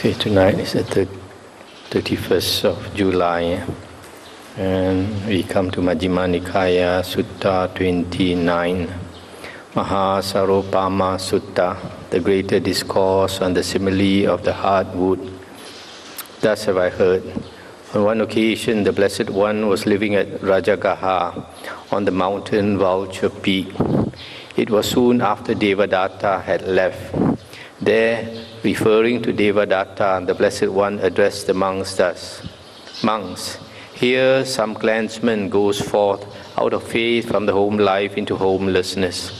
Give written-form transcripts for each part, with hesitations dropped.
Okay, tonight is the 31st of July, and we come to Majjhima Nikaya, Sutta 29, Mahasaropama Sutta, the greater discourse on the simile of the heartwood. Thus have I heard. On one occasion, the Blessed One was living at Rajagaha on the mountain Vulture Peak. It was soon after Devadatta had left. There, referring to Devadatta, the Blessed One addressed the monks thus: "Monks, here some clansman goes forth out of faith from the home life into homelessness.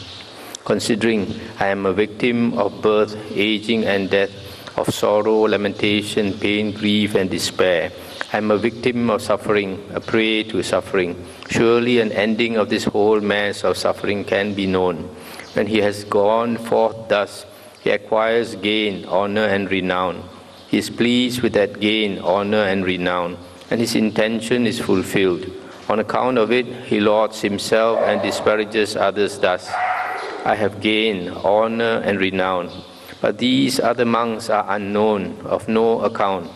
Considering I am a victim of birth, aging and death, of sorrow, lamentation, pain, grief and despair. I am a victim of suffering, a prey to suffering. Surely an ending of this whole mass of suffering can be known. When he has gone forth thus, he acquires gain, honor and renown. He is pleased with that gain, honor and renown, and his intention is fulfilled. On account of it, he lauds himself and disparages others thus: I have gain, honor and renown. But these other monks are unknown, of no account.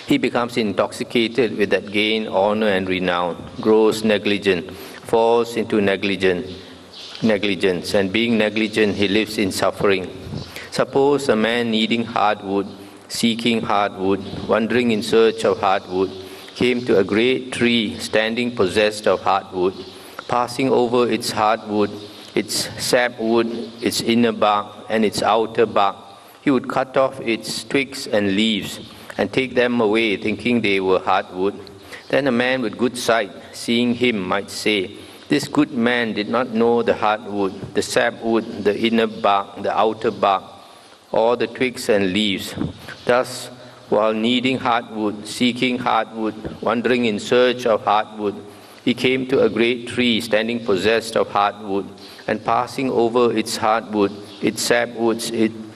He becomes intoxicated with that gain, honor and renown, grows negligent, falls into negligence, and being negligent, he lives in suffering. Suppose a man needing hardwood, seeking hardwood, wandering in search of hardwood, came to a great tree standing possessed of hardwood, passing over its hardwood, its sapwood, its inner bark and its outer bark. He would cut off its twigs and leaves and take them away, thinking they were hardwood. Then a man with good sight, seeing him, might say, this good man did not know the hardwood, the sapwood, the inner bark, the outer bark, or the twigs and leaves. Thus, while needing hardwood, seeking hardwood, wandering in search of hardwood, he came to a great tree standing possessed of hardwood, and passing over its hardwood, its sapwoods,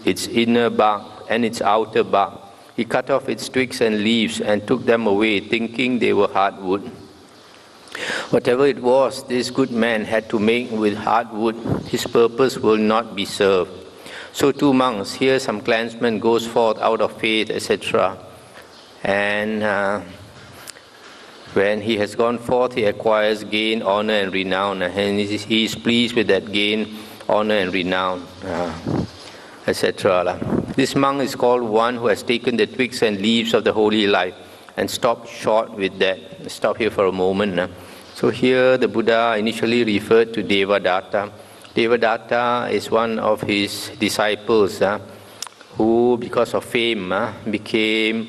its inner bark, and its outer bark, he cut off its twigs and leaves and took them away, thinking they were hardwood. Whatever it was this good man had to make with hardwood, his purpose will not be served. So too monks, here some clansman goes forth out of faith, etc. And when he has gone forth, he acquires gain, honor and renown, and he is pleased with that gain, honor and renown, etc. This monk is called one who has taken the twigs and leaves of the holy life and stopped short with that. Stop here for a moment. So here the Buddha initially referred to Devadatta. Devadatta is one of his disciples who, because of fame, became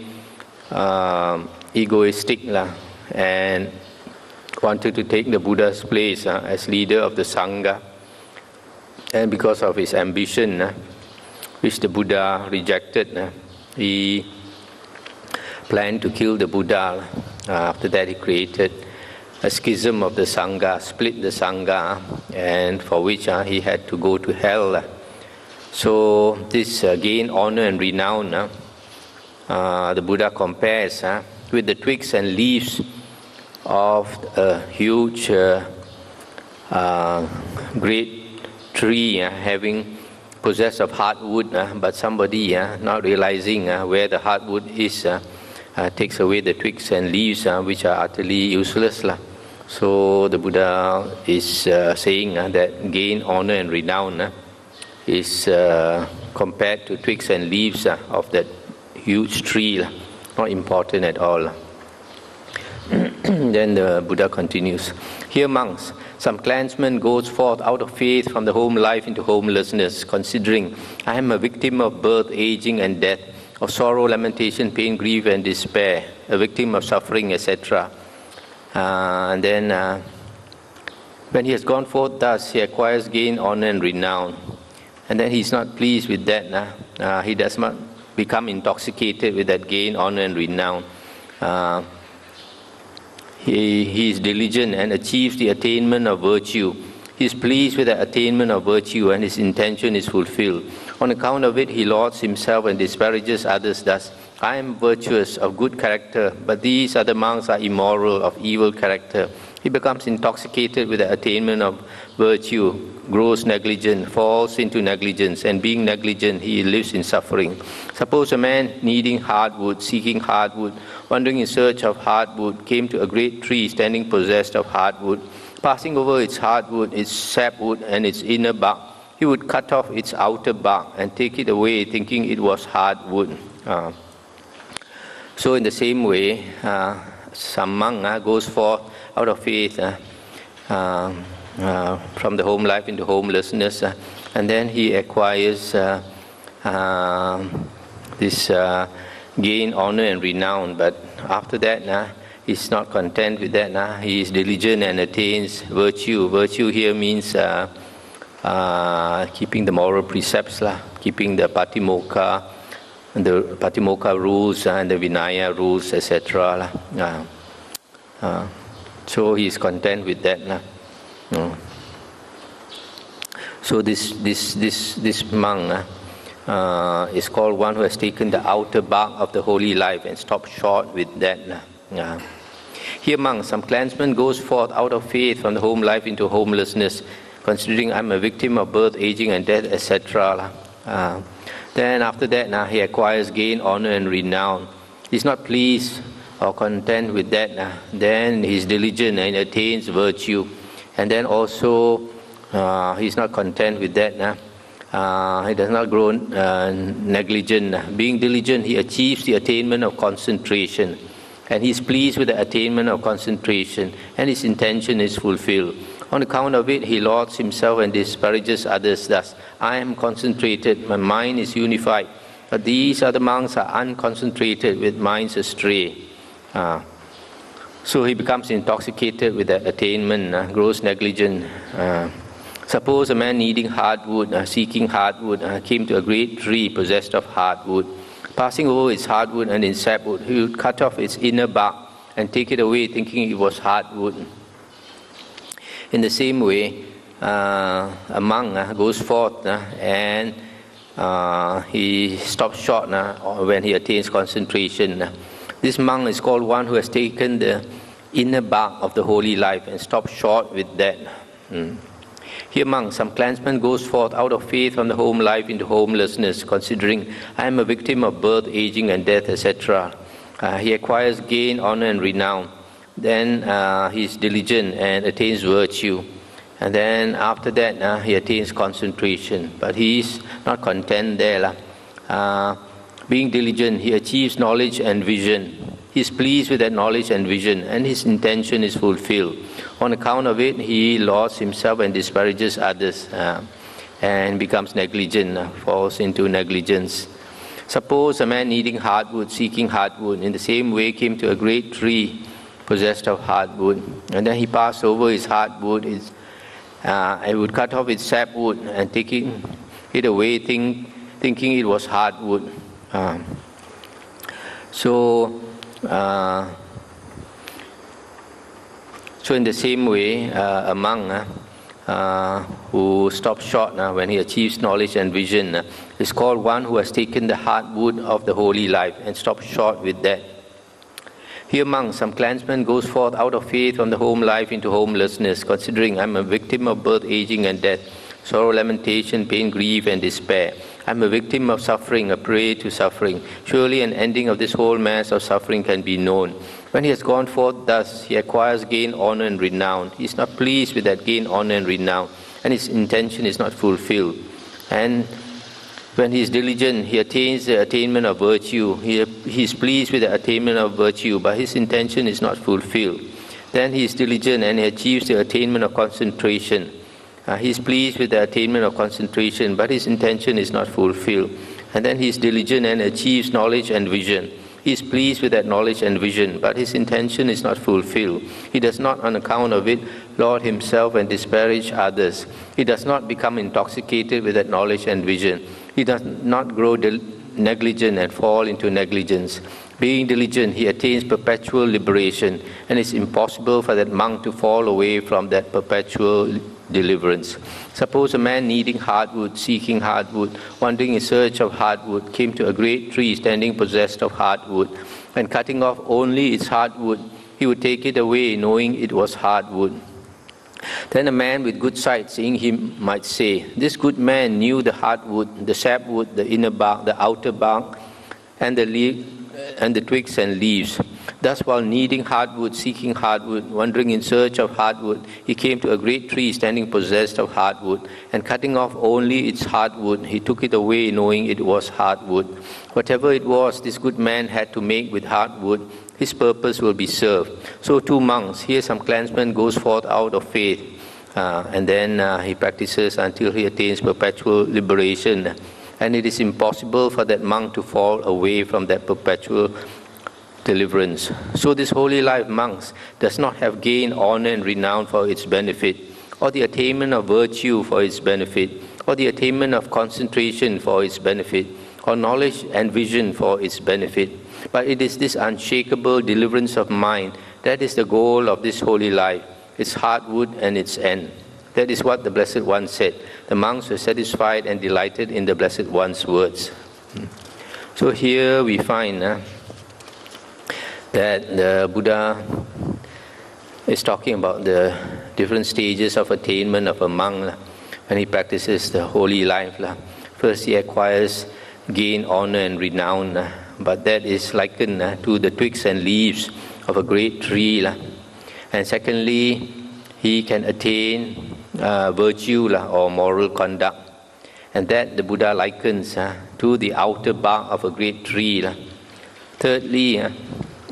egoistic and wanted to take the Buddha's place as leader of the Sangha. And because of his ambition, which the Buddha rejected, he planned to kill the Buddha. After that, he created a schism of the Sangha, split the Sangha, and for which he had to go to hell. So this gain, honor and renown, the Buddha compares with the twigs and leaves of a huge, great tree having possessed of hardwood, but somebody not realizing where the hardwood is takes away the twigs and leaves which are utterly useless. So the Buddha is saying that gain, honor and renown is compared to twigs and leaves of that huge tree, not important at all. Then the Buddha continues, here monks, some clansman goes forth out of faith from the home life into homelessness, considering I am a victim of birth, aging and death, of sorrow, lamentation, pain, grief and despair, a victim of suffering, etc. And then when he has gone forth thus, he acquires gain, honor and renown. And then he is not pleased with that. He does not become intoxicated with that gain, honor and renown. He is diligent and achieves the attainment of virtue. He is pleased with the attainment of virtue and his intention is fulfilled. On account of it, he lauds himself and disparages others thus: I am virtuous, of good character, but these other monks are immoral, of evil character. He becomes intoxicated with the attainment of virtue, grows negligent, falls into negligence, and being negligent, he lives in suffering. Suppose a man needing hardwood, seeking hardwood, wandering in search of hardwood, came to a great tree standing possessed of hardwood. Passing over its hardwood, its sapwood, and its inner bark, he would cut off its outer bark and take it away, thinking it was hardwood. So in the same way, some monk goes forth out of faith from the home life into homelessness, and then he acquires this gain, honor, and renown. But after that, he's not content with that. He is diligent and attains virtue. Virtue here means keeping the moral precepts, keeping the Patimokkha rules and the Vinaya rules, etc. So he is content with that. So this monk is called one who has taken the outer bark of the holy life and stopped short with that. Here among some clansmen goes forth out of faith from the home life into homelessness, considering I'm a victim of birth, aging, and death, etc. Then after that, he acquires gain, honor, and renown. He's not pleased or content with that. Then he's diligent and attains virtue. And then also he's not content with that. He does not grow negligent. Being diligent, he achieves the attainment of concentration. And he's pleased with the attainment of concentration, and his intention is fulfilled. On account of it, he lauds himself and disparages others. Thus, I am concentrated, my mind is unified. But these other monks are unconcentrated, with minds astray. So he becomes intoxicated with that attainment, grows negligent. Suppose a man needing hardwood, seeking hardwood, came to a great tree possessed of hardwood. Passing over its hardwood and its sapwood, he would cut off its inner bark and take it away, thinking it was hardwood. In the same way, a monk goes forth and he stops short when he attains concentration. This monk is called one who has taken the inner bark of the holy life and stopped short with that. Here among some clansmen goes forth out of faith from the home life into homelessness, considering I am a victim of birth, aging, and death, etc. He acquires gain, honor, and renown. Then he is diligent and attains virtue. And then after that, he attains concentration. But he is not content there. Being diligent, he achieves knowledge and vision. He is pleased with that knowledge and vision, and his intention is fulfilled. On account of it, he lauds himself and disparages others, and becomes negligent, falls into negligence. Suppose a man needing hardwood, seeking hardwood, in the same way came to a great tree possessed of hardwood, and then he passed over his hardwood. I would cut off its sapwood and taking it away, thinking it was hardwood. So in the same way, a monk who stops short when he achieves knowledge and vision is called one who has taken the hardwood of the holy life and stopped short with that. Here among some clansmen goes forth out of faith from the home life into homelessness, considering I am a victim of birth, aging, and death, sorrow, lamentation, pain, grief, and despair. I am a victim of suffering, a prey to suffering. Surely an ending of this whole mass of suffering can be known. When he has gone forth thus, he acquires gain, honor, and renown. He is not pleased with that gain, honor, and renown, and his intention is not fulfilled. And when he is diligent, he attains the attainment of virtue. He is pleased with the attainment of virtue, but his intention is not fulfilled. Then he is diligent and he achieves the attainment of concentration. He is pleased with the attainment of concentration, but his intention is not fulfilled. And then he is diligent and achieves knowledge and vision. He is pleased with that knowledge and vision, but his intention is not fulfilled. He does not, on account of it, laud himself and disparage others. He does not become intoxicated with that knowledge and vision. He does not grow negligent and fall into negligence. Being diligent, he attains perpetual liberation, and it's impossible for that monk to fall away from that perpetual deliverance. Suppose a man needing hardwood, seeking hardwood, wandering in search of hardwood, came to a great tree standing possessed of hardwood, and cutting off only its hardwood, he would take it away, knowing it was hardwood. Then a man with good sight, seeing him, might say, "This good man knew the heartwood, the sapwood, the inner bark, the outer bark, and the twigs and leaves. Thus, while needing heartwood, seeking heartwood, wandering in search of heartwood, he came to a great tree standing possessed of heartwood, and cutting off only its heartwood, he took it away, knowing it was heartwood. Whatever it was this good man had to make with heartwood, his purpose will be served. So too monks, here some clansman goes forth out of faith, and then he practices until he attains perpetual liberation. And it is impossible for that monk to fall away from that perpetual deliverance. So this holy life, monks, does not have gain, honor, and renown for its benefit, or the attainment of virtue for its benefit, or the attainment of concentration for its benefit, or knowledge and vision for its benefit. But it is this unshakable deliverance of mind that is the goal of this holy life, its heartwood and its end. That is what the Blessed One said. The monks were satisfied and delighted in the Blessed One's words. So here we find that the Buddha is talking about the different stages of attainment of a monk when he practices the holy life. First, he acquires gain, honor, and renown, but that is likened to the twigs and leaves of a great tree. And secondly, he can attain virtue or moral conduct, and that the Buddha likens to the outer bark of a great tree. Thirdly,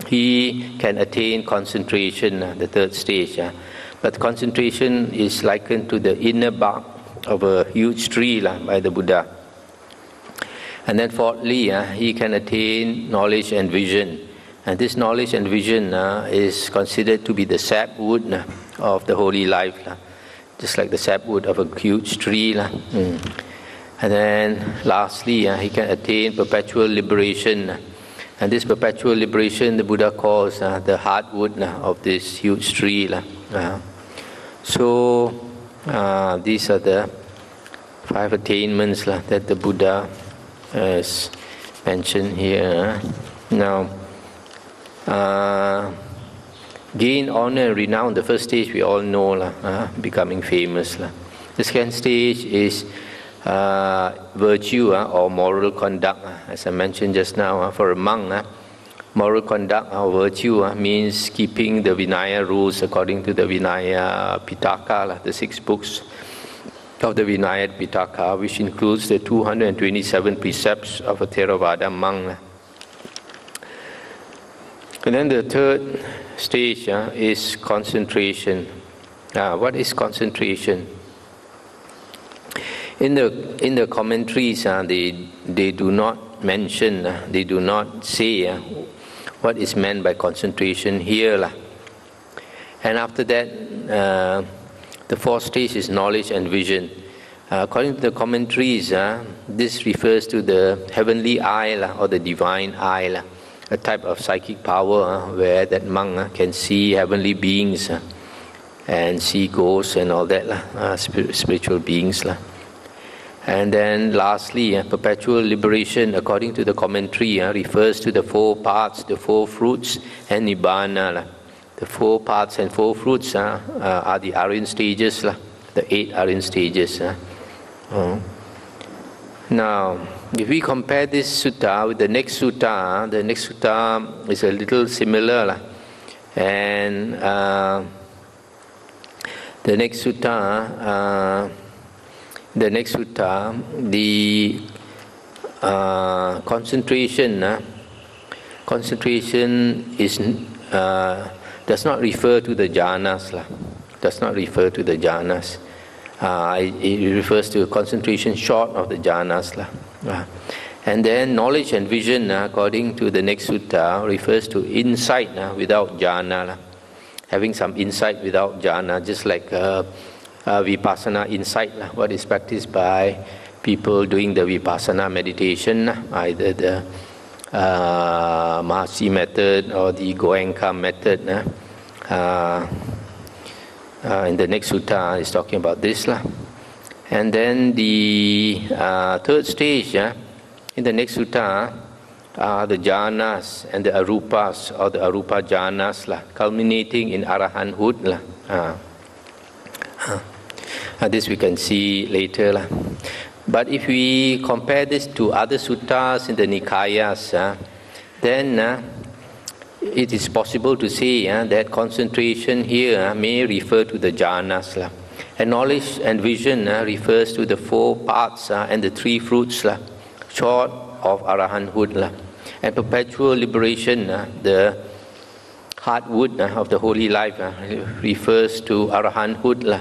he can attain concentration, the third stage. But concentration is likened to the inner bark of a huge tree by the Buddha. And then fourthly, he can attain knowledge and vision. And this knowledge and vision is considered to be the sapwood of the holy life, just like the sapwood of a huge tree. And then lastly, he can attain perpetual liberation. And this perpetual liberation, the Buddha calls the heartwood of this huge tree. So these are the 5 attainments that the Buddha has mentioned here. Now, gain, honor, renown, the first stage we all know, becoming famous. The second stage is virtue or moral conduct. As I mentioned just now, for a monk, moral conduct or virtue means keeping the Vinaya rules according to the Vinaya Pitaka, the 6 books of the Vinaya Pitaka, which includes the 227 precepts of a Theravada monk. And then the third stage is concentration. What is concentration? In the commentaries, they do not mention, they do not say what is meant by concentration here. And after that, the fourth stage is knowledge and vision. According to the commentaries, this refers to the heavenly eye or the divine eye, a type of psychic power where that monk can see heavenly beings and see ghosts and all that, spiritual beings. And then lastly, perpetual liberation, according to the commentary, refers to the 4 parts, the 4 fruits, and Nibbana. The 4 parts and 4 fruits are the Aryan stages, the 8 Aryan stages. Now, if we compare this sutta with the next sutta is a little similar. And the next sutta, the concentration is does not refer to the jhanas. Does not refer to the jhanas. It refers to concentration short of the jhanas. And then knowledge and vision, according to the next sutta, refers to insight without jhana. Having some insight without jhana, just like vipassana insight, what is practiced by people doing the vipassana meditation, either the Mahasi method or the Goenka method. In the next sutta is talking about this. And then the third stage in the next sutta are the jhanas and the arupas or the arupa jhanas, culminating in arahanthood. This we can see later. But if we compare this to other suttas in the Nikayas, then it is possible to say that concentration here may refer to the jhanas. And knowledge and vision refers to the 4 paths and the 3 fruits, short of arahanthood. And perpetual liberation, the heartwood of the holy life, refers to arahanthood,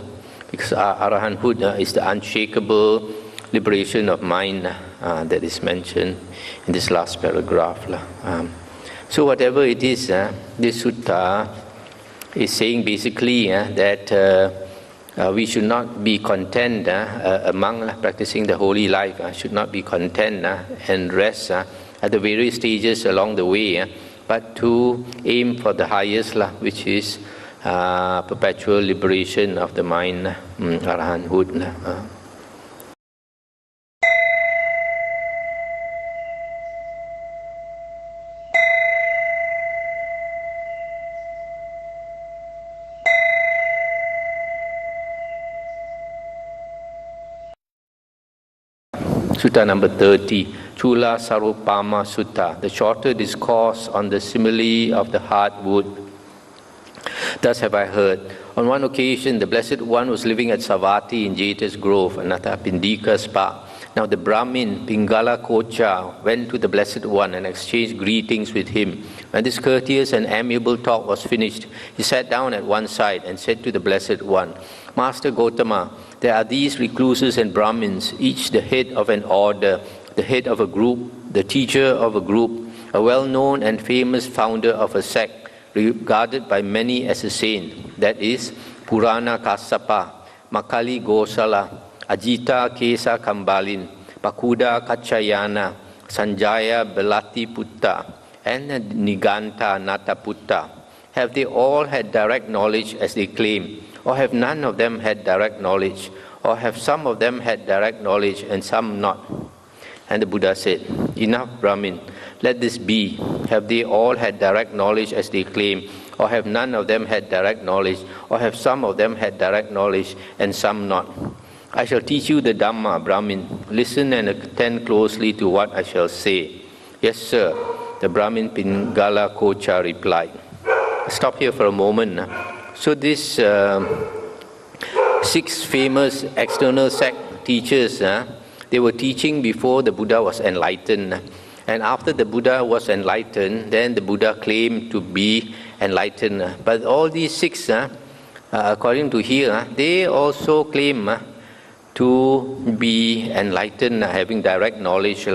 because arahanthood is the unshakable liberation of mind that is mentioned in this last paragraph. So whatever it is, this sutta is saying basically that we should not be content among practicing the holy life, should not be content and rest at the various stages along the way, but to aim for the highest, which is perpetual liberation of the mind, arahanthood. Sutta number 30, Chula Sarupama Sutta, the shorter discourse on the simile of the heartwood. Thus have I heard. On one occasion, the Blessed One was living at Savatthi in Jeta's Grove, Anathapindika's park. Now the Brahmin, Pingala Kocha, went to the Blessed One and exchanged greetings with him. When this courteous and amiable talk was finished, he sat down at one side and said to the Blessed One, Master Gotama, there are these recluses and Brahmins, each the head of an order, the head of a group, the teacher of a group, a well-known and famous founder of a sect, regarded by many as a saint, that is, Purana Kassapa, Makali Gosala, Ajita Kesa Kambalin, Pakuda Kachayana, Sanjaya Belati Putta, and Niganta Nataputta. Have they all had direct knowledge as they claim? Or have none of them had direct knowledge? Or have some of them had direct knowledge and some not? And the Buddha said, Enough, Brahmin, let this be. Have they all had direct knowledge as they claim? Or have none of them had direct knowledge? Or have some of them had direct knowledge and some not? I shall teach you the Dhamma, Brahmin. Listen and attend closely to what I shall say. Yes, sir, the Brahmin Pingala Kocha replied. Stop here for a moment. So this 6 famous external sect teachers, they were teaching before the Buddha was enlightened. And after the Buddha was enlightened, then the Buddha claimed to be enlightened. But all these 6, according to here, they also claim to be enlightened, having direct knowledge.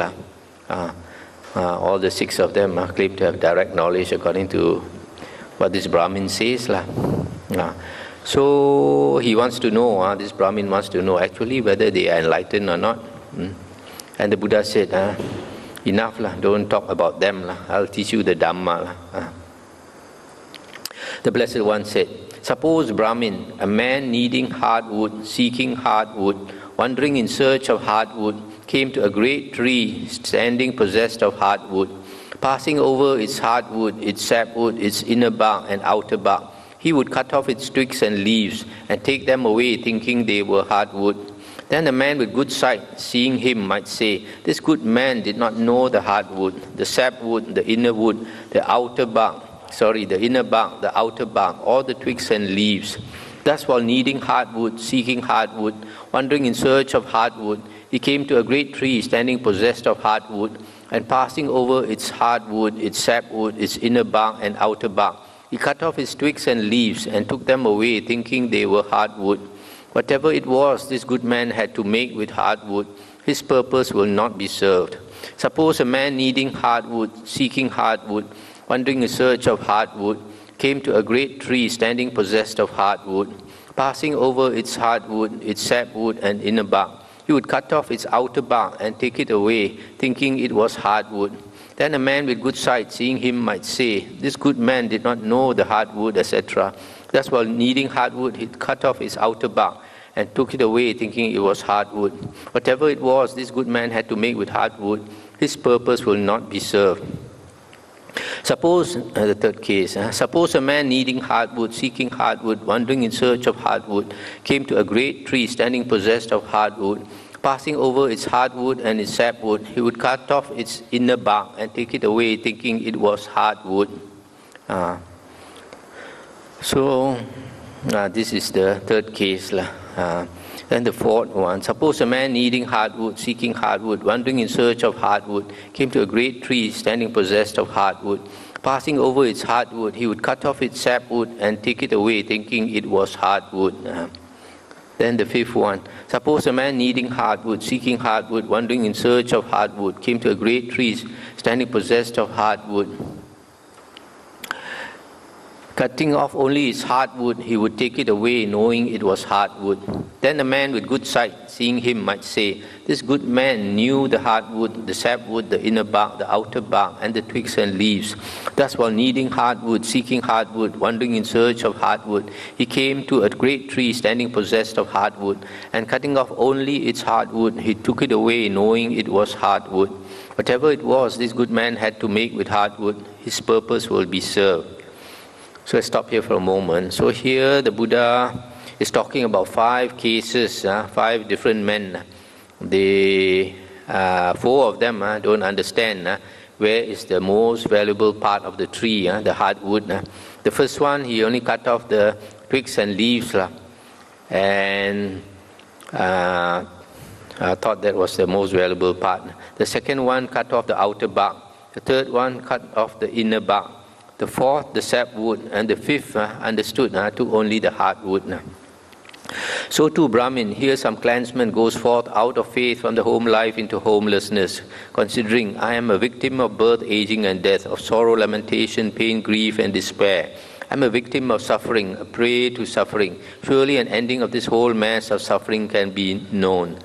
All the 6 of them claim to have direct knowledge according to what this Brahmin says. So he wants to know, this Brahmin wants to know actually whether they are enlightened or not. And the Buddha said, enough, don't talk about them. I'll teach you the Dhamma. The Blessed One said, suppose, Brahmin, a man needing heartwood, seeking heartwood, wandering in search of heartwood, came to a great tree standing possessed of heartwood. Passing over its heartwood, its sapwood, its inner bark and outer bark, he would cut off its twigs and leaves and take them away, thinking they were heartwood. Then the man with good sight, seeing him, might say, this good man did not know the heartwood, the sapwood, the inner wood, the outer bark, the inner bark, the outer bark, all the twigs and leaves. Thus, while needing heartwood, seeking heartwood, wandering in search of heartwood, he came to a great tree standing possessed of heartwood, and passing over its heartwood, its sapwood, its inner bark and outer bark, he cut off its twigs and leaves and took them away, thinking they were heartwood. Whatever it was this good man had to make with heartwood, his purpose will not be served. Suppose a man needing heartwood, seeking heartwood, wandering in search of heartwood, came to a great tree standing possessed of heartwood. Passing over its heartwood, its sapwood and inner bark, he would cut off its outer bark and take it away, thinking it was heartwood. Then a man with good sight, seeing him, might say, this good man did not know the heartwood, etc. Thus, while needing heartwood, he cut off its outer bark and took it away, thinking it was heartwood. Whatever it was this good man had to make with heartwood, his purpose will not be served. Suppose, the third case, suppose a man needing heartwood, seeking heartwood, wandering in search of heartwood, came to a great tree standing possessed of heartwood. Passing over its hardwood and its sapwood, he would cut off its inner bark and take it away, thinking it was hardwood. This is the third case. Then the fourth one, suppose a man needing hardwood, seeking hardwood, wandering in search of hardwood, came to a great tree standing possessed of hardwood. Passing over its hardwood, he would cut off its sapwood and take it away, thinking it was hardwood. Then the fifth one, suppose a man needing hardwood, seeking hardwood, wandering in search of hardwood, came to a great tree standing possessed of hardwood. Cutting off only its hardwood, he would take it away, knowing it was hardwood. Then a man with good sight, seeing him, might say, this good man knew the hardwood, the sapwood, the inner bark, the outer bark, and the twigs and leaves. Thus, while needing hardwood, seeking hardwood, wandering in search of hardwood, he came to a great tree standing possessed of hardwood, and cutting off only its hardwood, he took it away, knowing it was hardwood. Whatever it was this good man had to make with hardwood, his purpose will be served. So I stop here for a moment. So here the Buddha is talking about 5 cases, 5 different men. The 4 of them don't understand where is the most valuable part of the tree, the hardwood. The first one, he only cut off the twigs and leaves, and thought that was the most valuable part. The second one cut off the outer bark. The third one cut off the inner bark. The fourth, the sapwood, and the fifth understood, took only the hardwood. So too, Brahmin, here some clansman goes forth out of faith from the home life into homelessness, considering, I am a victim of birth, aging, and death, of sorrow, lamentation, pain, grief, and despair. I am a victim of suffering, a prey to suffering. Surely an ending of this whole mass of suffering can be known.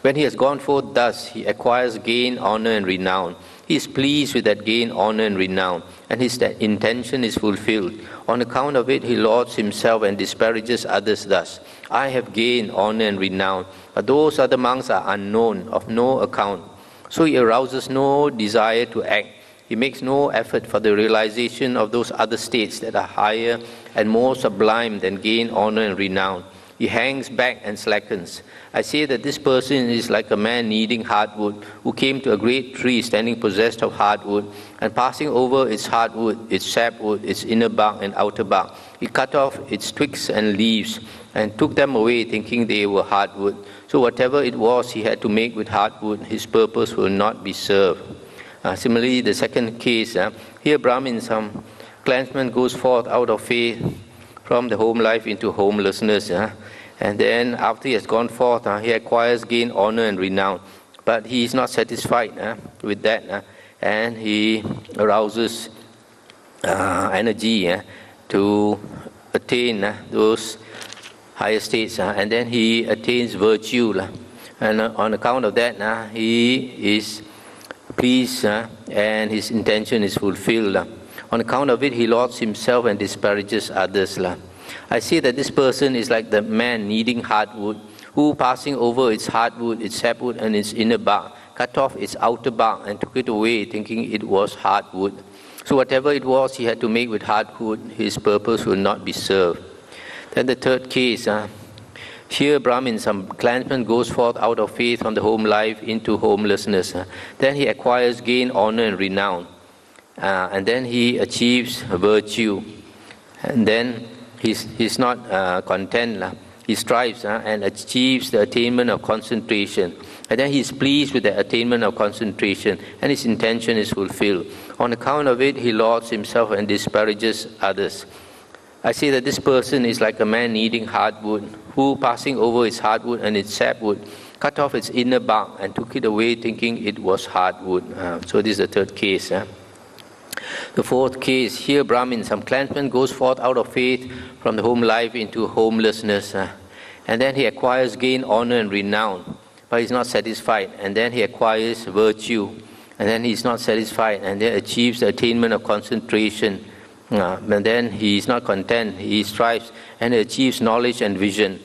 When he has gone forth thus, he acquires gain, honor, and renown. He is pleased with that gain, honor, and renown, and his intention is fulfilled. On account of it, he lauds himself and disparages others thus. I have gained honor and renown, but those other monks are unknown, of no account. So he arouses no desire to act. He makes no effort for the realization of those other states that are higher and more sublime than gain, honor, and renown. He hangs back and slackens. I say that this person is like a man needing hardwood, who came to a great tree standing possessed of hardwood, and passing over its hardwood, its sapwood, its inner bark and outer bark, he cut off its twigs and leaves, and took them away, thinking they were hardwood. So whatever it was he had to make with hardwood, his purpose will not be served. Similarly, the second case, here Brahmin, some clansman goes forth out of faith from the home life into homelessness. And then after he has gone forth, he acquires gain, honor, and renown. But he is not satisfied with that. And he arouses energy to attain those higher states. And then he attains virtue. And on account of that, he is pleased and his intention is fulfilled. On account of it, he lauds himself and disparages others. I say that this person is like the man needing hardwood, who passing over its hardwood, its sapwood, and its inner bark, cut off its outer bark and took it away, thinking it was hardwood. So whatever it was he had to make with hardwood, his purpose will not be served. Then the third case, here Brahmin, some clansman goes forth out of faith from the home life into homelessness. Then he acquires gain, honor, and renown. And then he achieves virtue. And then he's not content. He strives and achieves the attainment of concentration. And then he is pleased with the attainment of concentration, and his intention is fulfilled. On account of it, he lauds himself and disparages others. I say that this person is like a man needing hardwood, who passing over its hardwood and its sapwood, cut off its inner bark and took it away, thinking it was hardwood. So this is the third case. The fourth case, here Brahmin, some clansman goes forth out of faith from the home life into homelessness. And then he acquires gain, honor, and renown, but he's not satisfied. And then he acquires virtue, and then he's not satisfied, and then achieves the attainment of concentration. And then he is not content. He strives and achieves knowledge and vision.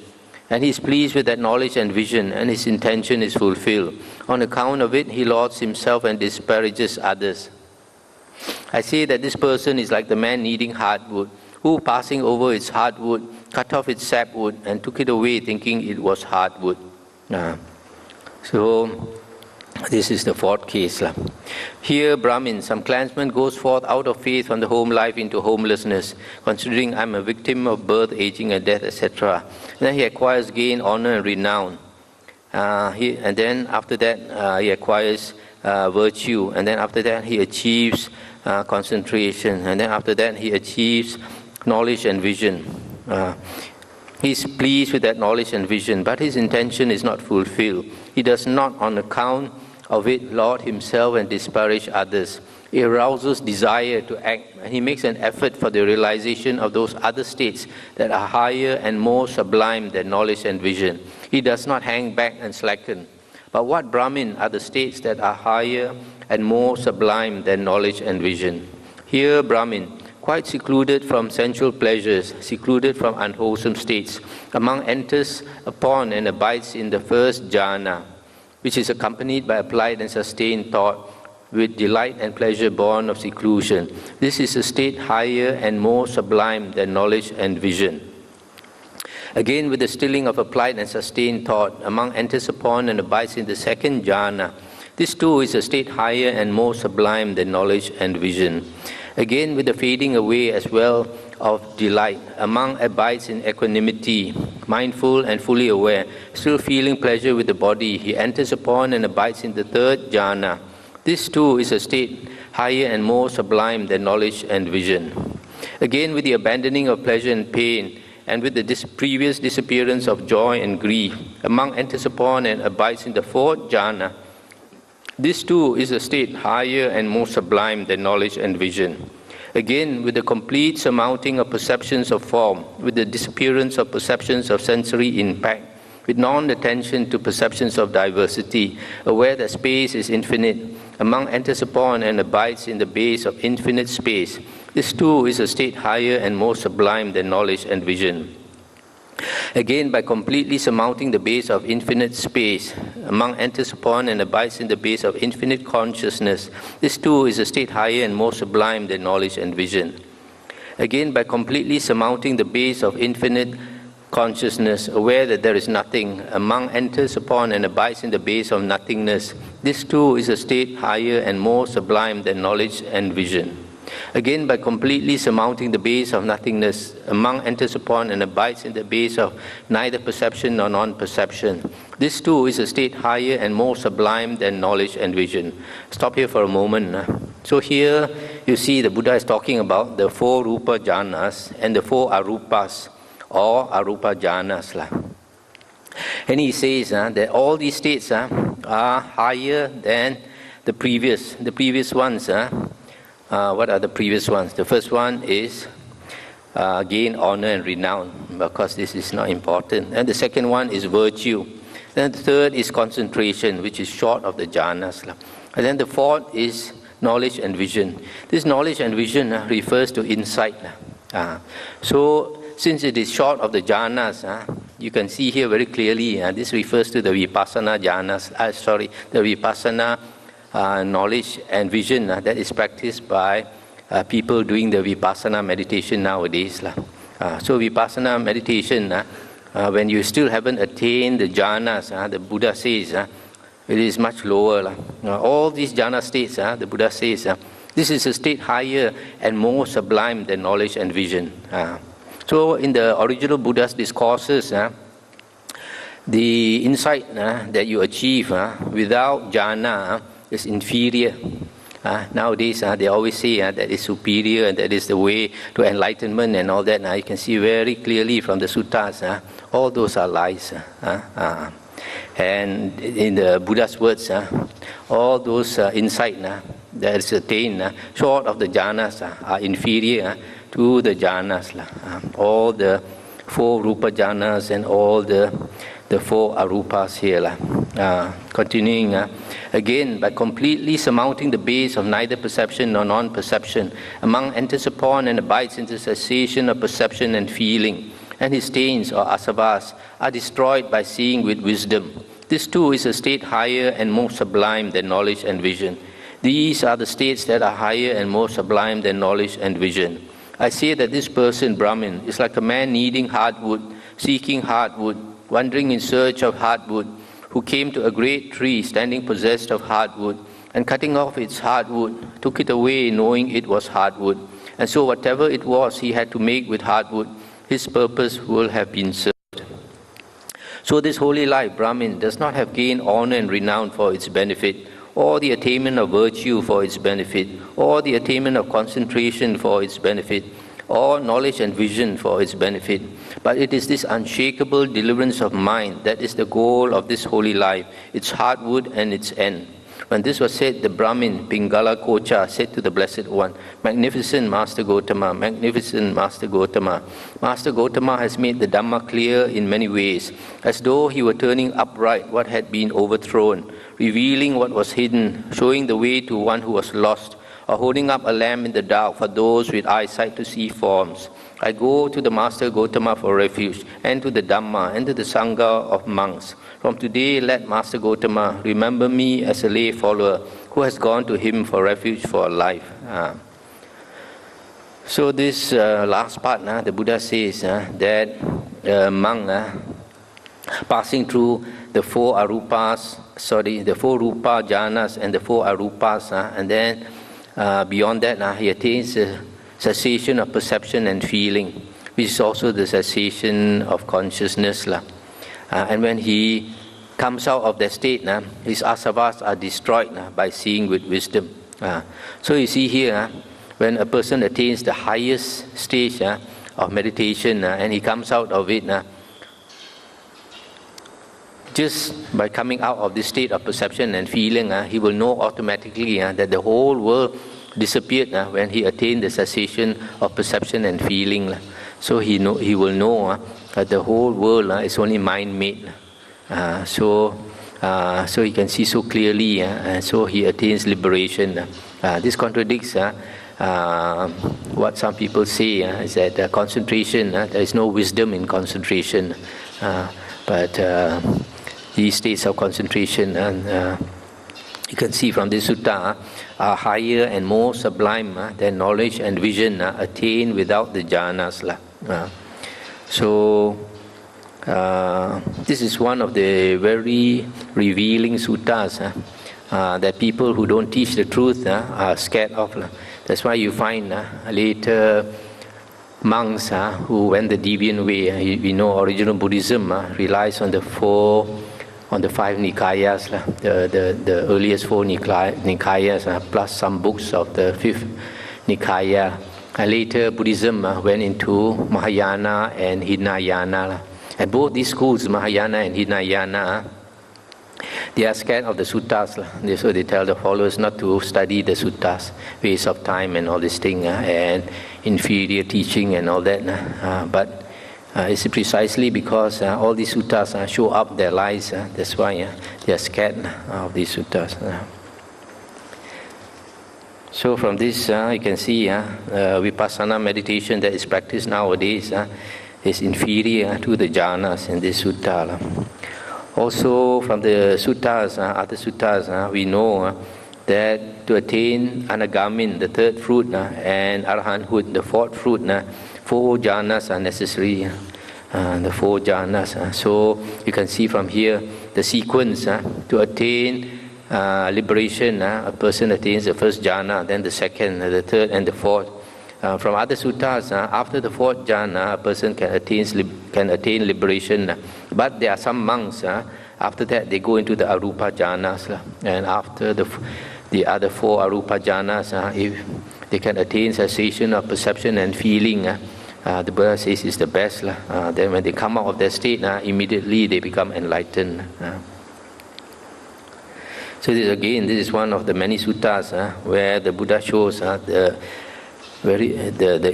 And he is pleased with that knowledge and vision, and his intention is fulfilled. On account of it, he lauds himself and disparages others. I say that this person is like the man needing heartwood, who, passing over its heartwood, cut off its sapwood and took it away, thinking it was heartwood. So this is the fourth case. Here, Brahmin, some clansman goes forth out of faith from the home life into homelessness, considering I'm a victim of birth, aging, and death, etc. Then he acquires gain, honor, and renown. And then after that, he acquires virtue. And then after that, he achieves concentration. And then after that, he achieves knowledge and vision. He's pleased with that knowledge and vision, but his intention is not fulfilled. He does not, on account of it, laud himself and disparage others. He arouses desire to act, and he makes an effort for the realization of those other states that are higher and more sublime than knowledge and vision. He does not hang back and slacken. But what Brahmin are the states that are higher and more sublime than knowledge and vision? Here, Brahmin, quite secluded from sensual pleasures, secluded from unwholesome states, among enters upon and abides in the first jhana, which is accompanied by applied and sustained thought, with delight and pleasure born of seclusion. This is a state higher and more sublime than knowledge and vision. Again, with the stilling of applied and sustained thought, among enters upon and abides in the second jhana. This too is a state higher and more sublime than knowledge and vision. Again, with the fading away as well of delight, among abides in equanimity, mindful and fully aware, still feeling pleasure with the body, he enters upon and abides in the third jhana. This too is a state higher and more sublime than knowledge and vision. Again, with the abandoning of pleasure and pain, and with the previous disappearance of joy and grief, among enters upon and abides in the fourth jhana. This too is a state higher and more sublime than knowledge and vision. Again, with the complete surmounting of perceptions of form, with the disappearance of perceptions of sensory impact, with non-attention to perceptions of diversity, aware that space is infinite, among enters upon and abides in the base of infinite space. This too is a state higher and more sublime than knowledge and vision. Again, by completely surmounting the base of infinite space, among enters upon and abides in the base of infinite consciousness. This too is a state higher and more sublime than knowledge and vision. Again, by completely surmounting the base of infinite consciousness, aware that there is nothing, among enters upon and abides in the base of nothingness. This too is a state higher and more sublime than knowledge and vision. Again, by completely surmounting the base of nothingness, among enters upon and abides in the base of neither perception nor non-perception. This too is a state higher and more sublime than knowledge and vision. Stop here for a moment. So here you see the Buddha is talking about the four rupa jhanas and the four arupas, or arupa jhanas. And he says that all these states are higher than the previous ones. What are the previous ones? The first one is gain, honor, and renown, because this is not important. And the second one is virtue. Then the third is concentration, which is short of the jhanas. And then the fourth is knowledge and vision. This knowledge and vision refers to insight. So since it is short of the jhanas, you can see here very clearly, this refers to the vipassana jhanas, the vipassana knowledge and vision that is practiced by people doing the vipassana meditation nowadays. So vipassana meditation, when you still haven't attained the jhanas, the Buddha says it is much lower. All these jhana states, the Buddha says, this is a state higher and more sublime than knowledge and vision. So in the original Buddha's discourses, the insight that you achieve without jhana is inferior. Nowadays, they always say that is superior and that is the way to enlightenment and all that. You can see very clearly from the suttas, all those are lies. And in the Buddha's words, all those insight that is attained short of the jhanas are inferior to the jhanas. All the four rupa jhanas and all the four arupas here. Continuing, again, by completely surmounting the base of neither perception nor non-perception, among enters upon and abides in the cessation of perception and feeling, and his stains or asavas are destroyed by seeing with wisdom. This too is a state higher and more sublime than knowledge and vision. These are the states that are higher and more sublime than knowledge and vision. I say that this person, Brahmin, is like a man needing hardwood, seeking hardwood, wandering in search of hardwood, who came to a great tree standing possessed of hardwood, and cutting off its hardwood, took it away knowing it was hardwood. And so whatever it was he had to make with hardwood, his purpose will have been served. So this holy life, Brahmin, does not have gained honor and renown for its benefit, or the attainment of virtue for its benefit, or the attainment of concentration for its benefit, or knowledge and vision for its benefit. But it is this unshakable deliverance of mind that is the goal of this holy life, its hardwood and its end. When this was said, the Brahmin, Pingala Kocha, said to the Blessed One, "Magnificent Master Gotama, magnificent Master Gotama. Master Gotama has made the Dhamma clear in many ways, as though he were turning upright what had been overthrown, revealing what was hidden, showing the way to one who was lost, or holding up a lamp in the dark for those with eyesight to see forms. I go to the Master Gotama for refuge, and to the Dhamma, and to the Sangha of monks. From today, let Master Gotama remember me as a lay follower who has gone to him for refuge for life." So this last part, the Buddha says that a monk passing through the four rupa jhanas and the four arupas, and then beyond that, he attains the cessation of perception and feeling, which is also the cessation of consciousness. And when he comes out of that state, his asavas are destroyed by seeing with wisdom. So you see here, when a person attains the highest stage of meditation, and he comes out of it, just by coming out of this state of perception and feeling, he will know automatically that the whole world disappeared when he attained the cessation of perception and feeling. So he will know that the whole world is only mind-made. So he can see so clearly, and so he attains liberation. This contradicts what some people say, is that concentration, there is no wisdom in concentration. But these states of concentration, and you can see from this sutta, are higher and more sublime than knowledge and vision attained without the jhanas. So this is one of the very revealing suttas that people who don't teach the truth are scared of. That's why you find later monks who went the deviant way. We know original Buddhism relies on the five Nikayas, the earliest four Nikayas, plus some books of the fifth Nikaya. Later Buddhism went into Mahayana and Hinayana. And both these schools, Mahayana and Hinayana, they are scared of the suttas. So they tell the followers not to study the suttas, waste of time and all this thing, and inferior teaching and all that. But it's precisely because all these suttas show up their lies. That's why they are scared of these suttas. So from this, you can see vipassana meditation that is practiced nowadays is inferior to the jhanas in this sutta. Also from the suttas, other suttas, we know that to attain anagamin, the third fruit, and arahanthood, the fourth fruit, 4 jhanas are necessary. The 4 jhanas. So you can see from here the sequence to attain liberation. A person attains the first jhana, then the second, the third, and the fourth. From other suttas, after the 4th jhana, a person can attain liberation. But there are some monks, after that they go into the arupa jhanas. And after the other 4 arupa jhanas, if they can attain cessation of perception and feeling, the Buddha says is the best. Then when they come out of that state, immediately they become enlightened. So this is one of the many suttas where the Buddha shows the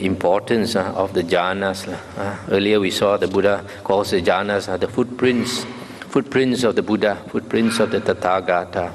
importance of the jhanas. Earlier we saw the Buddha calls the jhanas the footprints of the Buddha, footprints of the Tathagata.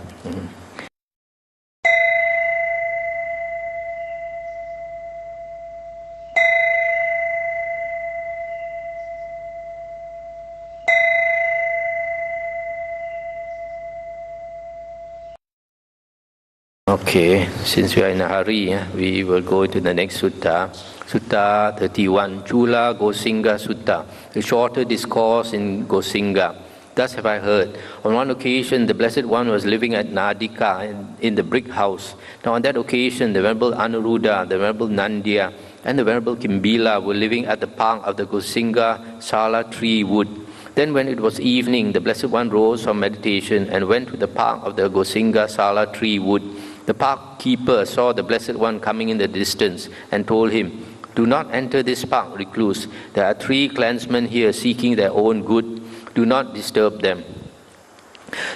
Okay, since we are in a hurry, we will go to the next sutta. Sutta 31, Chula Gosinga Sutta, a shorter discourse in Gosinga. Thus have I heard. On one occasion, the Blessed One was living at Nadika in the brick house. Now on that occasion, the Venerable Anuruddha, the Venerable Nandya, and the Venerable Kimbila were living at the park of the Gosinga Sala tree wood. Then when it was evening, the Blessed One rose from meditation and went to the park of the Gosinga Sala tree wood. The park keeper saw the Blessed One coming in the distance and told him, "Do not enter this park, recluse. There are 3 clansmen here seeking their own good. Do not disturb them."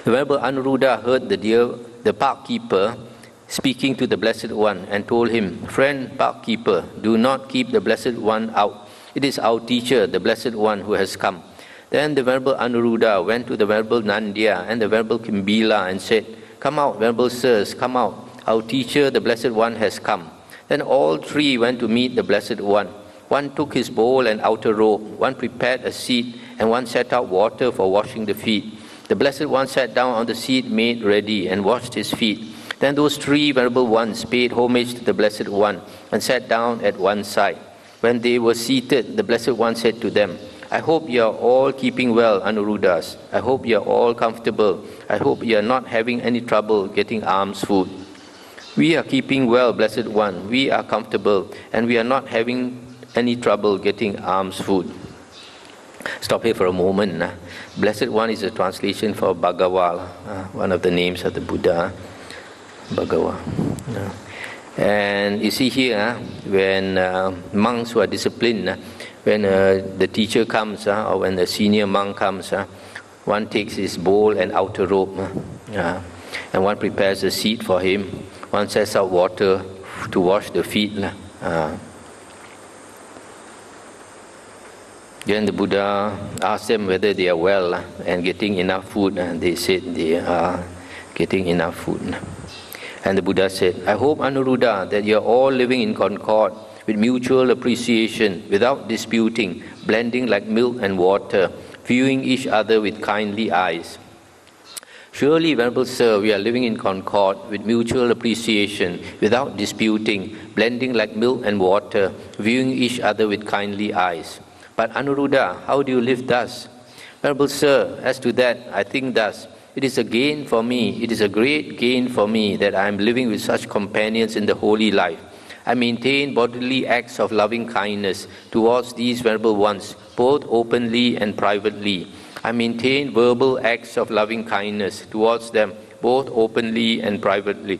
The Venerable Anuruddha heard the park keeper speaking to the Blessed One and told him, "Friend park keeper, do not keep the Blessed One out. It is our teacher, the Blessed One, who has come." Then the Venerable Anuruddha went to the Venerable Nandya and the Venerable Kimbila and said, "Come out, Venerable Sirs, come out. Our teacher, the Blessed One, has come." Then all 3 went to meet the Blessed One. One took his bowl and outer robe, one prepared a seat, and one set out water for washing the feet. The Blessed One sat down on the seat made ready and washed his feet. Then those 3 Venerable Ones paid homage to the Blessed One and sat down at one side. When they were seated, the Blessed One said to them, "I hope you are all keeping well, Anuruddhas. I hope you are all comfortable. I hope you are not having any trouble getting alms food." "We are keeping well, Blessed One. We are comfortable, and we are not having any trouble getting alms food." Stop here for a moment. Blessed One is a translation for Bhagawa, one of the names of the Buddha, Bhagawa. And you see here, when monks who are disciplined, when the teacher comes or when the senior monk comes, one takes his bowl and outer robe, and one prepares a seat for him. One sets out water to wash the feet. Then the Buddha asked them whether they are well and getting enough food, and they said they are getting enough food. And the Buddha said, "I hope, Anuruddha, that you are all living in concord, with mutual appreciation, without disputing, blending like milk and water, viewing each other with kindly eyes." Surely, Venerable Sir, we are living in concord, with mutual appreciation, without disputing, blending like milk and water, viewing each other with kindly eyes. But Anuruddha, how do you live thus? Venerable Sir, as to that, I think thus. It is a gain for me, it is a great gain for me that I am living with such companions in the holy life. I maintain bodily acts of loving kindness towards these Venerable Ones, both openly and privately. I maintain verbal acts of loving kindness towards them, both openly and privately.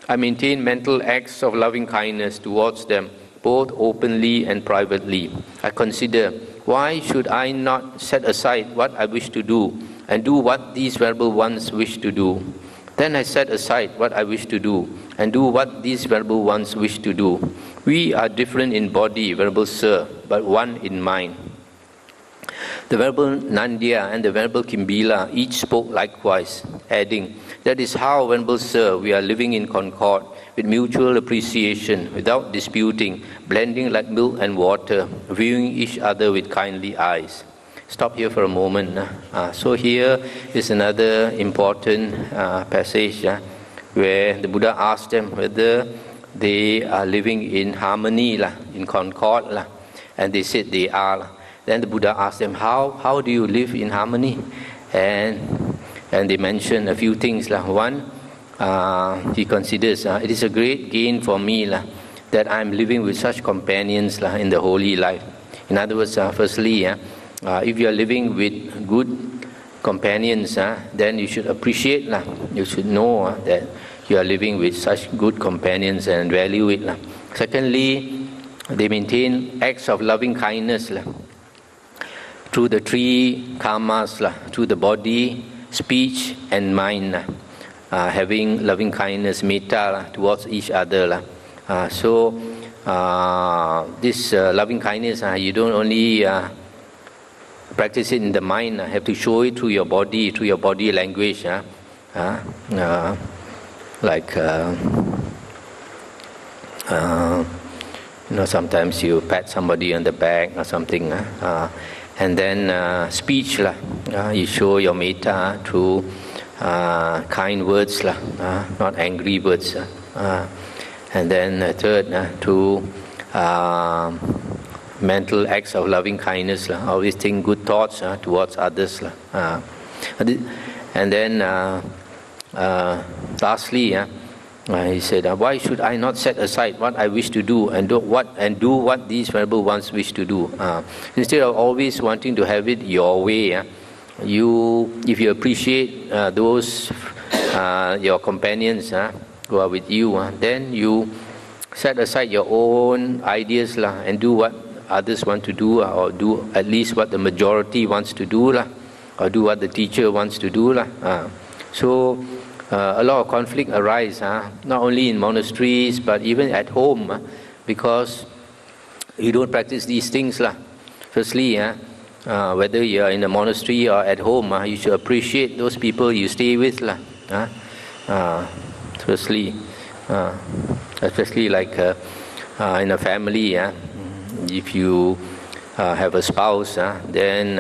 I maintain mental acts of loving kindness towards them, both openly and privately. I consider, why should I not set aside what I wish to do and do what these Venerable Ones wish to do? Then I set aside what I wish to do and do what these Venerable Ones wish to do. We are different in body, Venerable Sir, but one in mind. The Venerable Nandya and the Venerable Kimbila each spoke likewise, adding, "That is how, Venerable Sir, we are living in concord, with mutual appreciation, without disputing, blending like milk and water, viewing each other with kindly eyes." Stop here for a moment. So here is another important passage where the Buddha asked them whether they are living in harmony, in concord, and they said they are. Then the Buddha asked them, how do you live in harmony? And they mentioned a few things. One, he considers, it is a great gain for me that I am living with such companions in the holy life. In other words, firstly, if you are living with good companions, then you should appreciate, you should know that you are living with such good companions and value it. Secondly, they maintain acts of loving kindness through the 3 karmas, through the body, speech and mind, having loving kindness, metta towards each other. So this loving kindness, you don't only practice it in the mind, have to show it through your body language. Like sometimes you pat somebody on the back or something, and then speech, you show your metta through kind words, not angry words, And then third, through mental acts of loving kindness, always think good thoughts towards others. And then lastly, he said, why should I not set aside what I wish to do and do what these venerable ones wish to do? Instead of always wanting to have it your way, if you appreciate those your companions who are with you, then you set aside your own ideas and do what others want to do, or do at least what the majority wants to do, or do what the teacher wants to do. So a lot of conflict arise, not only in monasteries but even at home, because you don't practice these things. Firstly, whether you are in a monastery or at home, you should appreciate those people you stay with. Firstly, especially like in a family, if you have a spouse, then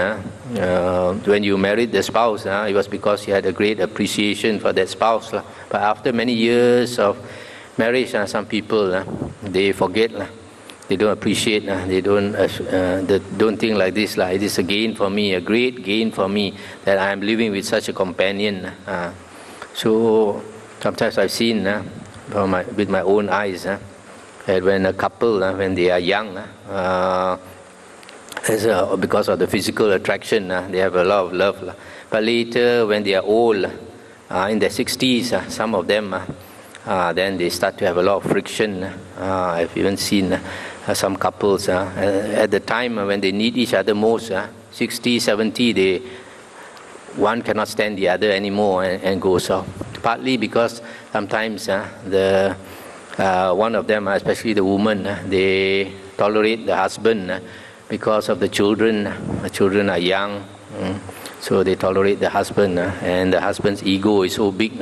when you married the spouse, it was because you had a great appreciation for that spouse. But after many years of marriage, some people, they forget. They don't appreciate. They don't think like this. It is a gain for me, a great gain for me, that I am living with such a companion. So sometimes I've seen with my own eyes that when a couple, when they are young, because of the physical attraction, they have a lot of love. But later, when they are old, in their 60s, some of them, then they start to have a lot of friction. I've even seen some couples, at the time when they need each other most, 60, 70, one cannot stand the other anymore and goes off. Partly because sometimes one of them, especially the woman, they tolerate the husband because of the children. The children are young, so they tolerate the husband, and the husband's ego is so big.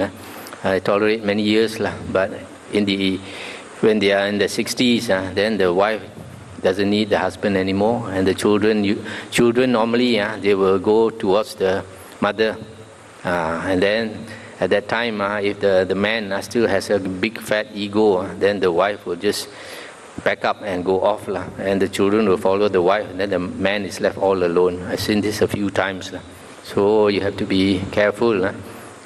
They tolerate many years, but when they are in the 60s, then the wife doesn't need the husband anymore, and the children normally they will go towards the mother, and then at that time, if the man still has a big fat ego, then the wife will just pack up and go off, and the children will follow the wife, and then the man is left all alone. I've seen this a few times. So you have to be careful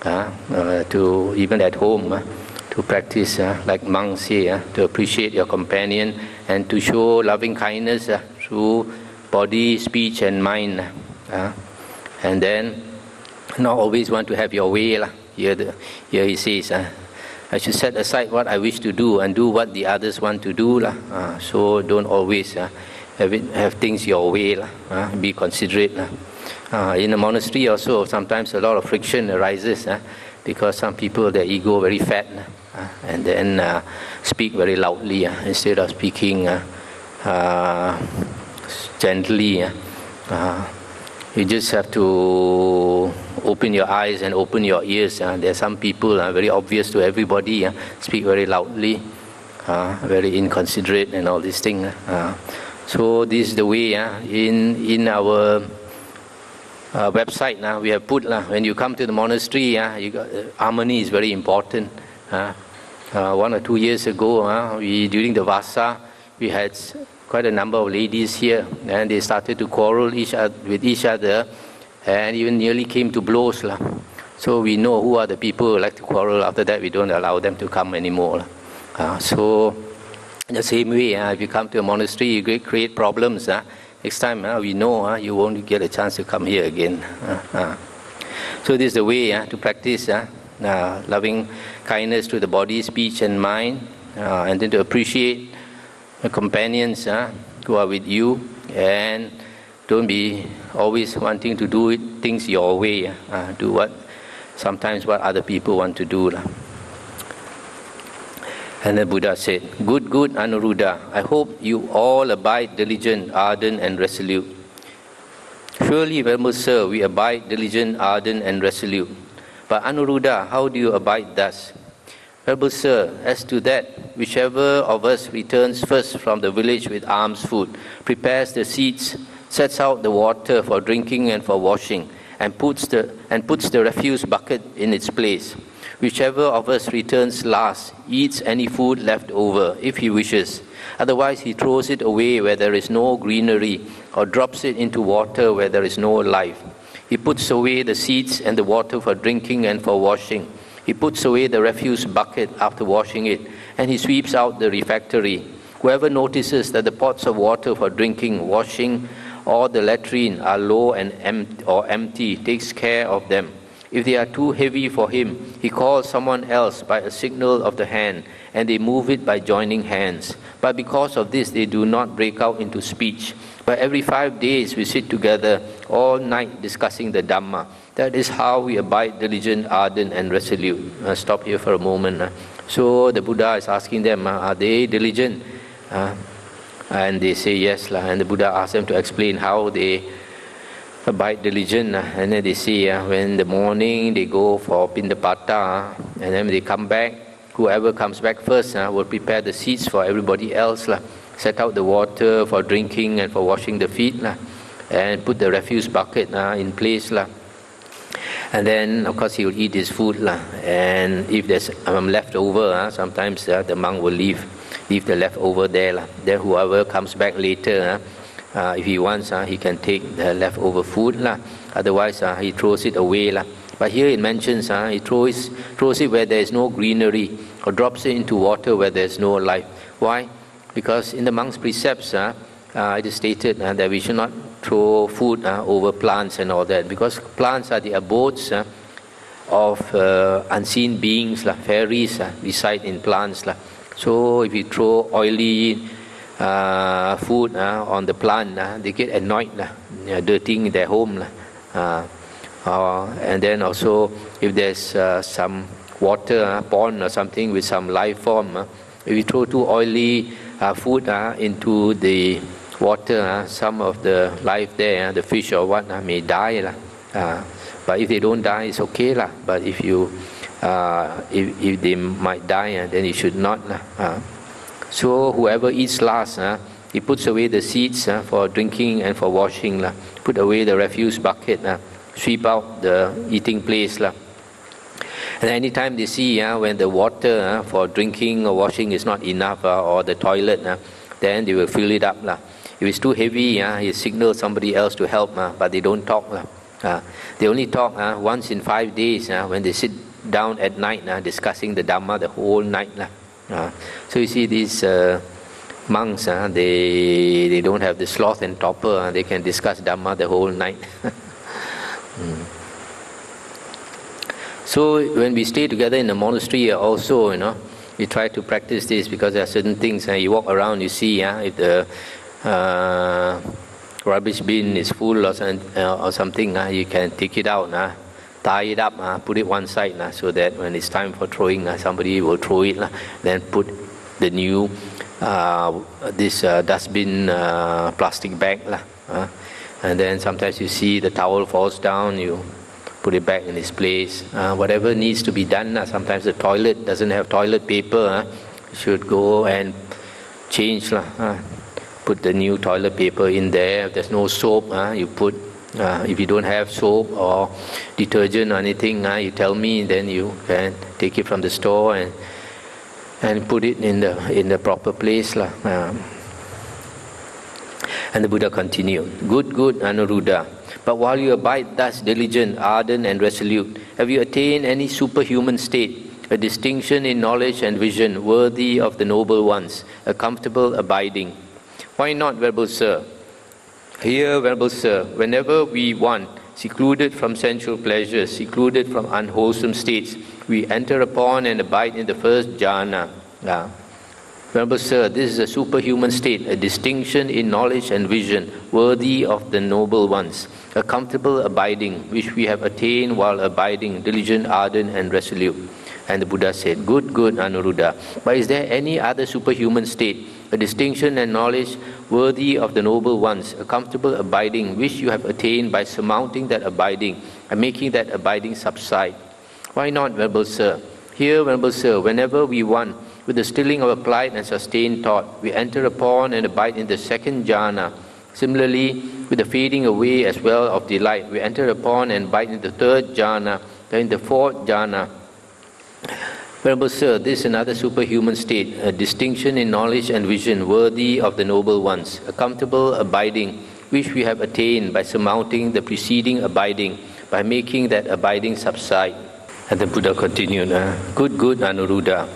to, even at home, to practice like monks here, to appreciate your companion and to show loving kindness through body, speech and mind. And then not always want to have your way. Here he says, I should set aside what I wish to do and do what the others want to do. So don't always have things your way. Be considerate. In a monastery also, sometimes a lot of friction arises because some people, their ego very fat, and then speak very loudly instead of speaking gently. You just have to open your eyes and open your ears. There are some people, very obvious to everybody, speak very loudly, very inconsiderate and all these things. So this is the way. In our website now, we have put, when you come to the monastery, harmony is very important. 1 or 2 years ago, during the Vasa, we had quite a number of ladies here, and they started to quarrel with each other, and even nearly came to blows. So we know who are the people who like to quarrel. After that, we don't allow them to come anymore. So in the same way, if you come to a monastery, you create problems. Next time, we know you won't get a chance to come here again. So this is the way to practice loving kindness to the body, speech and mind, and then to appreciate the companions who are with you, and don't be always wanting to do things your way. Do sometimes what other people want to do. And the Buddha said, good, Anuruddha, I hope you all abide diligent, ardent and resolute. Surely, Venerable Sir, we abide diligent, ardent and resolute. But Anuruddha, how do you abide thus? Venerable Sir, as to that, whichever of us returns first from the village with alms food, prepares the seats, sets out the water for drinking and for washing, and puts the refuse bucket in its place, Whichever of us returns last eats any food left over, if he wishes. Otherwise, he throws it away where there is no greenery, or drops it into water where there is no life. He puts away the seeds and the water for drinking and for washing. He puts away the refuse bucket after washing it, and he sweeps out the refectory. Whoever notices that the pots of water for drinking, washing, or the latrine are low and empty takes care of them. If they are too heavy for him, he calls someone else by a signal of the hand, and they move it by joining hands. But because of this, they do not break out into speech. But every 5 days we sit together all night discussing the Dhamma. That is how we abide diligent, ardent, and resolute. Stop here for a moment. So the Buddha is asking them, are they diligent? And they say yes. And the Buddha asks them to explain how they abide diligent. And then they say, when in the morning they go for Pindapata, and then when they come back, whoever comes back first will prepare the seats for everybody else. Set out the water for drinking and for washing the feet. And put the refuse bucket in place. And then, of course, he will eat his food. And if there's leftover, sometimes the monk will leave the leftover there. Then whoever comes back later, if he wants, he can take the leftover food. Otherwise, he throws it away. But here it mentions he throws it where there is no greenery, or drops it into water where there is no life. Why? Because in the monk's precepts, it is stated that we should not throw food over plants and all that, because plants are the abodes of unseen beings. Fairies reside in plants. So if you throw oily food on the plant, they get annoyed, dirtying their home. And then also, if there's some water, pond or something with some life form, if you throw too oily food into the water, some of the life there, the fish or what, may die. But if they don't die, it's okay. But if they might die, then you should not. So whoever eats last, he puts away the seeds for drinking and for washing. Put away the refuse bucket. Sweep out the eating place. And anytime they see when the water for drinking or washing is not enough, or the toilet, then they will fill it up. If it's too heavy, he signals somebody else to help, but they don't talk. They only talk once in 5 days when they sit down at night discussing the Dhamma the whole night. So you see these monks, they don't have the sloth and torpor. They can discuss Dhamma the whole night. So when we stay together in the monastery also, we try to practice this, because there are certain things you walk around, you see if the rubbish bin is full or something, you can take it out, tie it up, put it one side, so that when it's time for throwing, somebody will throw it, then put the new this dustbin plastic bag, and then sometimes you see the towel falls down, you put it back in its place. Whatever needs to be done. Sometimes the toilet doesn't have toilet paper. You should go and change. Put the new toilet paper in there. If there's no soap, you put. If you don't have soap or detergent or anything, you tell me. Then you can take it from the store and put it in the proper place. And the Buddha continued. Good, Anuruddha. But while you abide thus diligent, ardent and resolute, have you attained any superhuman state, a distinction in knowledge and vision worthy of the noble ones, a comfortable abiding? Why not, Venerable Sir? Here, Venerable Sir, whenever we want, secluded from sensual pleasures, secluded from unwholesome states, we enter upon and abide in the first jhana. Venerable Sir, this is a superhuman state, a distinction in knowledge and vision worthy of the noble ones, a comfortable abiding which we have attained while abiding diligent, ardent and resolute. And the Buddha said, Good, Anuruddha. But is there any other superhuman state, a distinction and knowledge worthy of the noble ones, a comfortable abiding which you have attained by surmounting that abiding and making that abiding subside? Why not, Venerable Sir? Here, Venerable Sir, whenever we want, with the stilling of applied and sustained thought, we enter upon and abide in the second jhana. Similarly, with the fading away as well of delight, we enter upon and abide in the third jhana, then in the fourth jhana. Venerable Sir, this is another superhuman state, a distinction in knowledge and vision worthy of the noble ones, a comfortable abiding which we have attained by surmounting the preceding abiding, by making that abiding subside. And the Buddha continued, good, Anuruddha.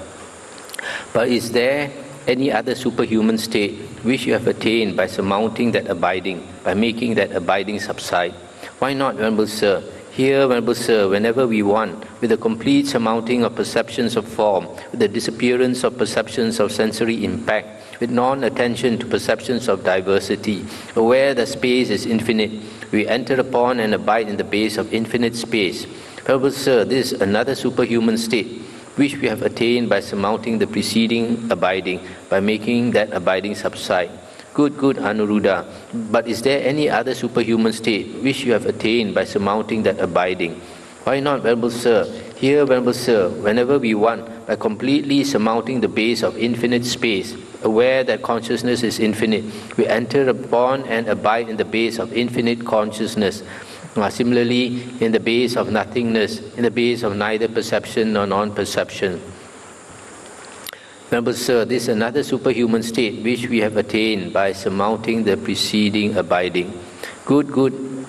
But is there any other superhuman state which you have attained by surmounting that abiding, by making that abiding subside? Why not, Venerable Sir? Here, Venerable Sir, whenever we want, with the complete surmounting of perceptions of form, with the disappearance of perceptions of sensory impact, with non-attention to perceptions of diversity, aware that space is infinite, we enter upon and abide in the base of infinite space. Venerable Sir, this is another superhuman state which we have attained by surmounting the preceding abiding, by making that abiding subside. Good, Anuruddha. But is there any other superhuman state which you have attained by surmounting that abiding? Why not, Venerable Sir? Here, Venerable Sir, whenever we want, by completely surmounting the base of infinite space, aware that consciousness is infinite, we enter upon and abide in the base of infinite consciousness. Similarly, in the base of nothingness, in the base of neither perception nor non-perception. Venerable Sir, this is another superhuman state which we have attained by surmounting the preceding abiding. Good,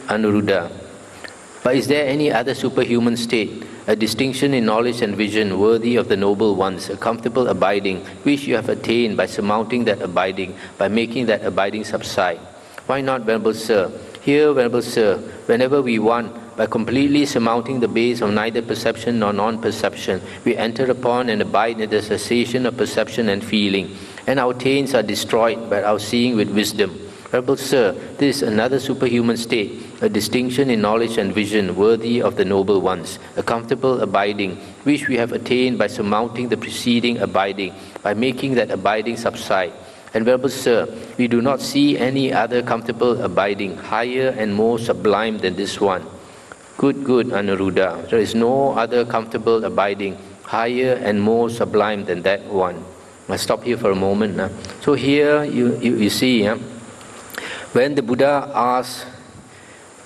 Anuruddha. But is there any other superhuman state, a distinction in knowledge and vision worthy of the noble ones, a comfortable abiding which you have attained by surmounting that abiding, by making that abiding subside? Why not, Venerable Sir? Here, Venerable Sir, whenever we want, by completely surmounting the base of neither perception nor non-perception, we enter upon and abide in the cessation of perception and feeling, and our taints are destroyed by our seeing with wisdom. Venerable Sir, this is another superhuman state, a distinction in knowledge and vision worthy of the noble ones, a comfortable abiding which we have attained by surmounting the preceding abiding, by making that abiding subside. And Venerable Sir, we do not see any other comfortable abiding higher and more sublime than this one. Good, Anuruddha. There is no other comfortable abiding higher and more sublime than that one. I'll stop here for a moment. So here you see, when the Buddha asked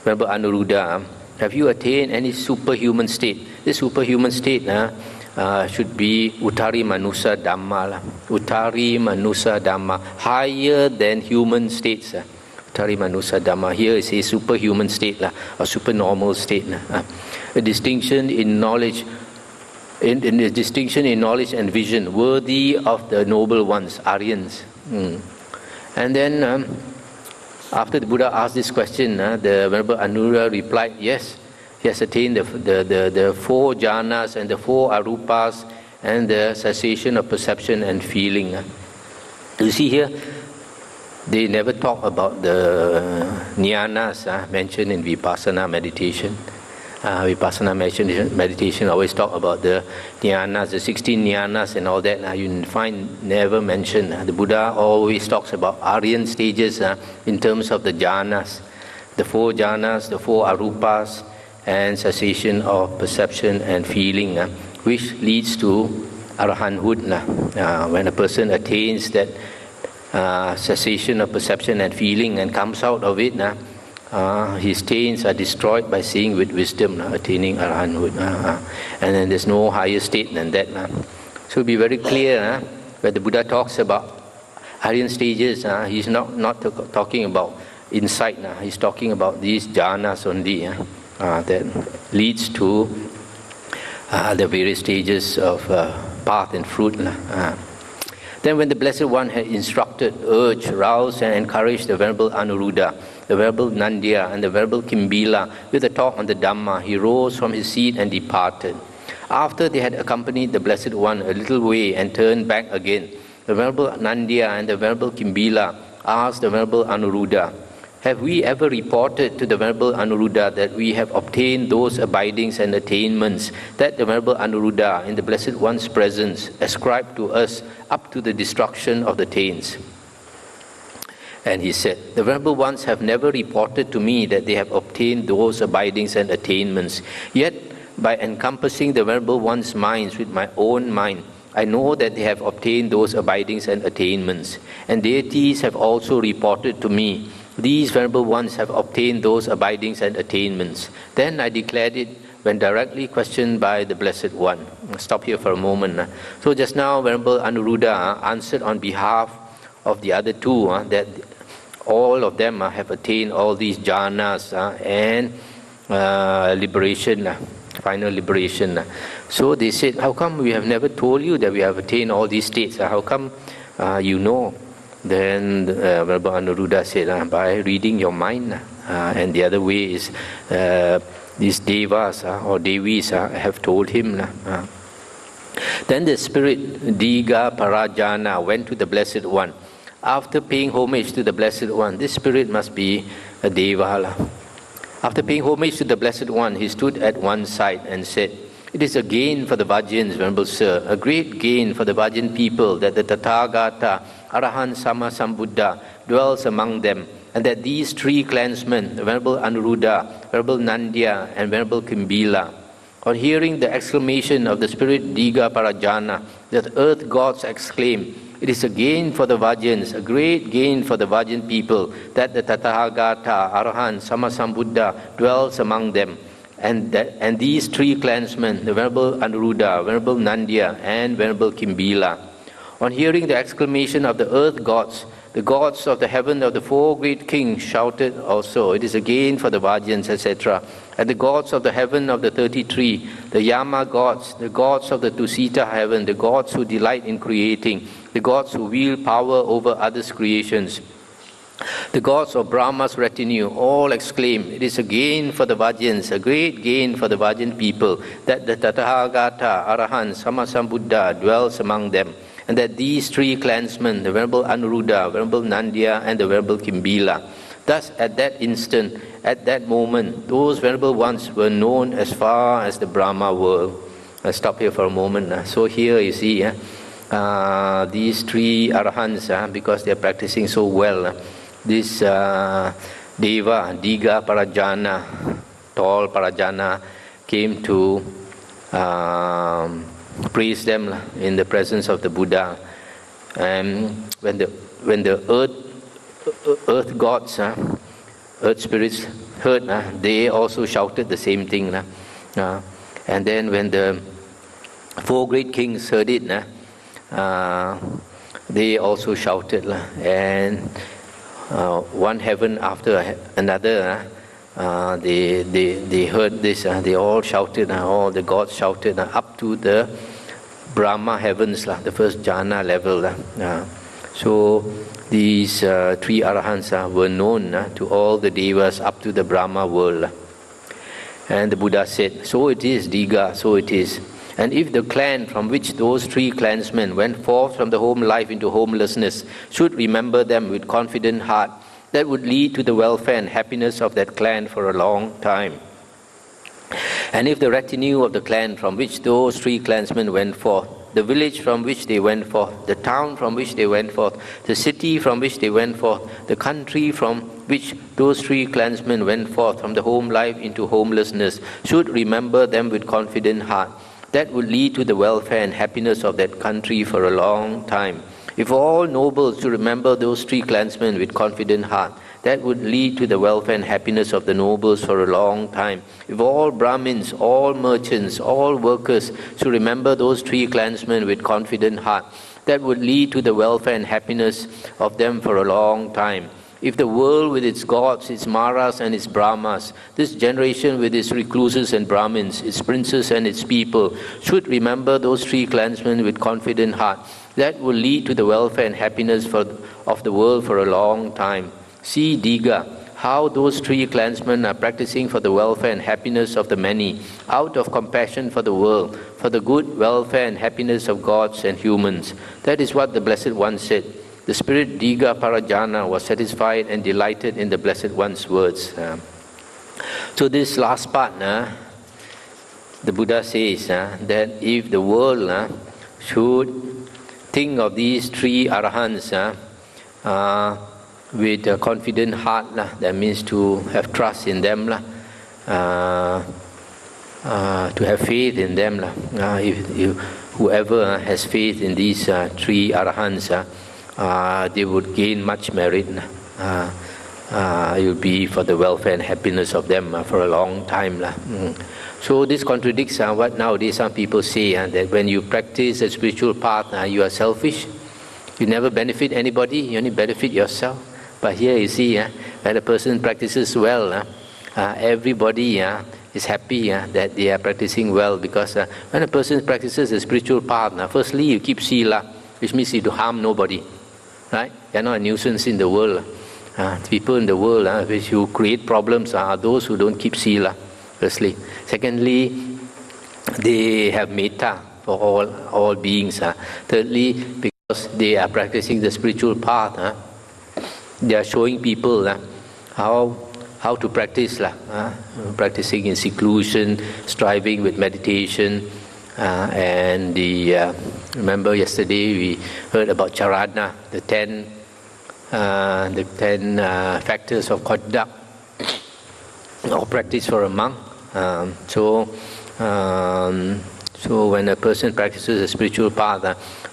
Venerable Anuruddha, have you attained any superhuman state? This superhuman state should be Uttari Manusa Dhamma. Uttari Manusa Dhamma, higher than human states. Uttari Manusa Dhamma. Here is a superhuman state, or supernormal state. A distinction in knowledge, in the distinction in knowledge and vision, worthy of the noble ones, Aryans. And then, after the Buddha asked this question, the Venerable Anuruddha replied, yes, he has attained the four jhanas and the four arupas and the cessation of perception and feeling. You see here, they never talk about the jhanas mentioned in Vipassana meditation. Vipassana meditation always talk about the jhanas, the 16 jhanas and all that. You find never mentioned. The Buddha always talks about Aryan stages in terms of the jhanas, the four jhanas, the four arupas, and cessation of perception and feeling, which leads to arahanthood. When a person attains that cessation of perception and feeling and comes out of it, his taints are destroyed by seeing with wisdom, attaining arahanthood. And then there's no higher state than that. So be very clear, when the Buddha talks about Aryan stages, he's not talking about insight. He's talking about these jhanas only. That leads to the various stages of path and fruit. Then when the Blessed One had instructed, urged, roused and encouraged the Venerable Anuruddha, the Venerable Nandya and the Venerable Kimbila with a talk on the Dhamma, he rose from his seat and departed. After they had accompanied the Blessed One a little way and turned back again, the Venerable Nandya and the Venerable Kimbila asked the Venerable Anuruddha, have we ever reported to the Venerable Anuruddha that we have obtained those abidings and attainments that the Venerable Anuruddha in the Blessed One's presence ascribed to us up to the destruction of the taints? And he said, the Venerable Ones have never reported to me that they have obtained those abidings and attainments. Yet, by encompassing the Venerable One's minds with my own mind, I know that they have obtained those abidings and attainments. And deities have also reported to me, these Venerable Ones have obtained those abidings and attainments. Then I declared it when directly questioned by the Blessed One. I'll stop here for a moment. So just now, Venerable Anuruddha answered on behalf of the other two that all of them have attained all these jhanas and liberation, final liberation. So they said, how come we have never told you that we have attained all these states? How come you know? Then Venerable Anuruddha said, by reading your mind. And the other way is these devas or devis have told him. Then the spirit Diga Parajana went to the Blessed One. After paying homage to the Blessed One, this spirit must be a deva. After paying homage to the Blessed One, he stood at one side and said, it is a gain for the Vajjans, Venerable Sir, a great gain for the Vajjan people that the Tathagata, Arahant Sama Sambuddha dwells among them, and that these three clansmen, Venerable Anuruddha, Venerable Nandya, and Venerable Kimbila, on hearing the exclamation of the spirit Diga Parajana, the earth gods exclaim, it is a gain for the Vajjans, a great gain for the Vajjan people, that the Tathagata, Arahant, Sammasambuddha dwells among them, and these three clansmen, the Venerable Anuruddha, Venerable Nandya, and Venerable Kimbila. On hearing the exclamation of the earth gods, the gods of the heaven of the four great kings shouted also, it is a gain for the Vajjans, etc. And the gods of the heaven of the 33, the Yama gods, the gods of the Tusita heaven, the gods who delight in creating, the gods who wield power over others' creations, the gods of Brahma's retinue all exclaim, it is a gain for the Vajjans, a great gain for the Vajjan people, that the Tathagata, Arahant, Sammasambuddha dwells among them, and that these three clansmen, the Venerable Anuruddha, Venerable Nandya, and the Venerable Kimbila, thus at that instant, at that moment, those venerable ones were known as far as the Brahma world. I'll stop here for a moment. So here you see, these three Arahants, because they are practicing so well, this Deva, Diga Parajana, tall Parajana, came to praise them in the presence of the Buddha. And when the earth gods, earth spirits heard, they also shouted the same thing. And then when the four great kings heard it, they also shouted. And one heaven after another, they heard this, they all shouted, all the gods shouted up to the Brahma heavens, the first jhana level. So these three Arahants were known to all the devas up to the Brahma world. And the Buddha said, so it is, Diga, so it is. And if the clan from which those three clansmen went forth from the home life into homelessness should remember them with confident heart, that would lead to the welfare and happiness of that clan for a long time. And if the retinue of the clan from which those three clansmen went forth, the village from which they went forth, the town from which they went forth, the city from which they went forth, the country from which those three clansmen went forth from the home life into homelessness, should remember them with confident heart, that would lead to the welfare and happiness of that country for a long time. If all nobles should remember those three clansmen with confident heart, that would lead to the welfare and happiness of the nobles for a long time. If all Brahmins, all merchants, all workers should remember those three clansmen with confident heart, that would lead to the welfare and happiness of them for a long time. If the world with its gods, its Maras and its Brahmas, this generation with its recluses and Brahmins, its princes and its people, should remember those three clansmen with confident heart, that will lead to the welfare and happiness of the world for a long time. See, Diga, how those three clansmen are practicing for the welfare and happiness of the many, out of compassion for the world, for the good welfare and happiness of gods and humans. That is what the Blessed One said. The spirit Diga Parajana was satisfied and delighted in the Blessed One's words. So this last part, the Buddha says that if the world should think of these three Arahants with a confident heart, that means to have trust in them, to have faith in them. Whoever has faith in these three Arahants, they would gain much merit. it will be for the welfare and happiness of them for a long time. So this contradicts what nowadays some people say, that when you practice a spiritual path, you are selfish. You never benefit anybody, you only benefit yourself. But here you see, when a person practices well, everybody is happy that they are practicing well, because when a person practices a spiritual path, firstly you keep sila, which means you to harm nobody, right? You are not a nuisance in the world. People in the world which who create problems are those who don't keep sila, firstly. Secondly, they have metta for all beings. Thirdly, because they are practicing the spiritual path, they are showing people how to practice, practicing in seclusion, striving with meditation, and remember yesterday we heard about charana, the 10 factors of conduct or practice for a monk. So when a person practices a spiritual path,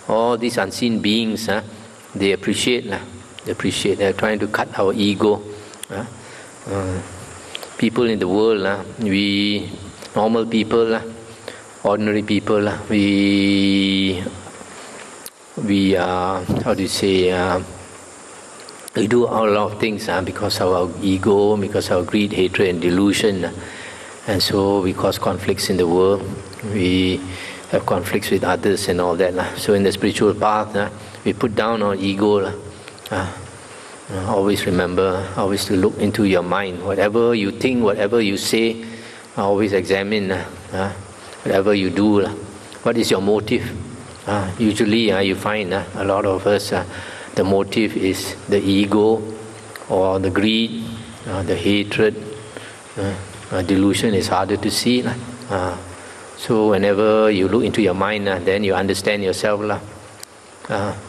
all these unseen beings, they appreciate. They're trying to cut our ego. People in the world, we normal people, ordinary people, we how do you say? We do a lot of things because of our ego, because of our greed, hatred, and delusion, and so we cause conflicts in the world. We have conflicts with others and all that. So in the spiritual path, we put down our ego. Always remember, always to look into your mind. Whatever you think, whatever you say, always examine whatever you do. What is your motive? Usually you find a lot of us, the motive is the ego or the greed, the hatred. Delusion is harder to see. So whenever you look into your mind, then you understand yourself.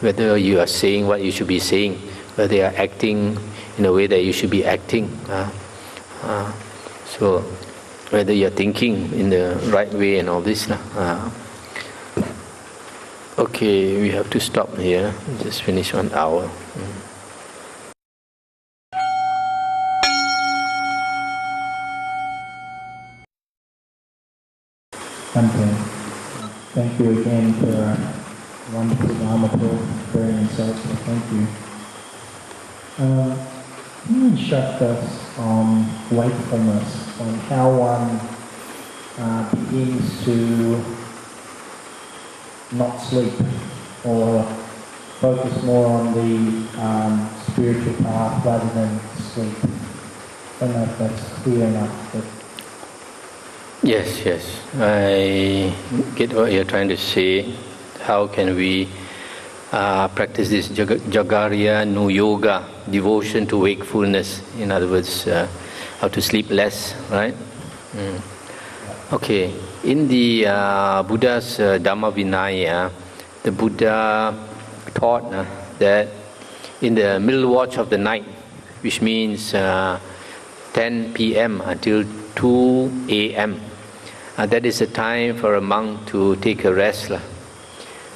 Whether you are saying what you should be saying, whether you are acting in a way that you should be acting. So whether you are thinking in the right way and all this. Okay, we have to stop here. Just finish 1 hour. Thank you again for a wonderful Dhamma talk, very insightful. Thank you. Can you instruct us on wakefulness, on how one begins to not sleep or focus more on the spiritual path rather than sleep? I don't know if that's clear enough. But Yes. I get what you're trying to say. How can we practice this Jagarya Nuyoga, devotion to wakefulness? In other words, how to sleep less, right? Okay. In the Buddha's Dhammavinaya, the Buddha taught that in the middle watch of the night, which means 10 p.m. until 2 a.m., that is a time for a monk to take a rest.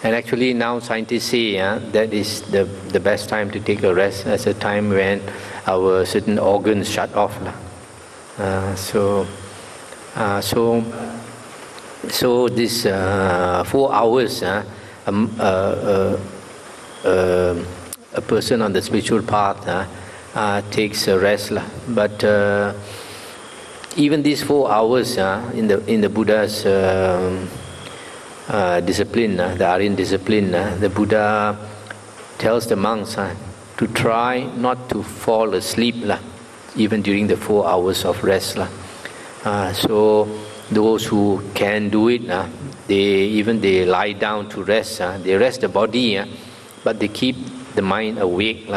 And actually now scientists say that is the best time to take a rest, as a time when our certain organs shut off. So this 4 hours, a person on the spiritual path takes a rest. But even these 4 hours in the Buddha's discipline, the Aryan discipline, the Buddha tells the monks to try not to fall asleep even during the 4 hours of rest. So those who can do it, they lie down to rest. They rest the body, but they keep the mind awake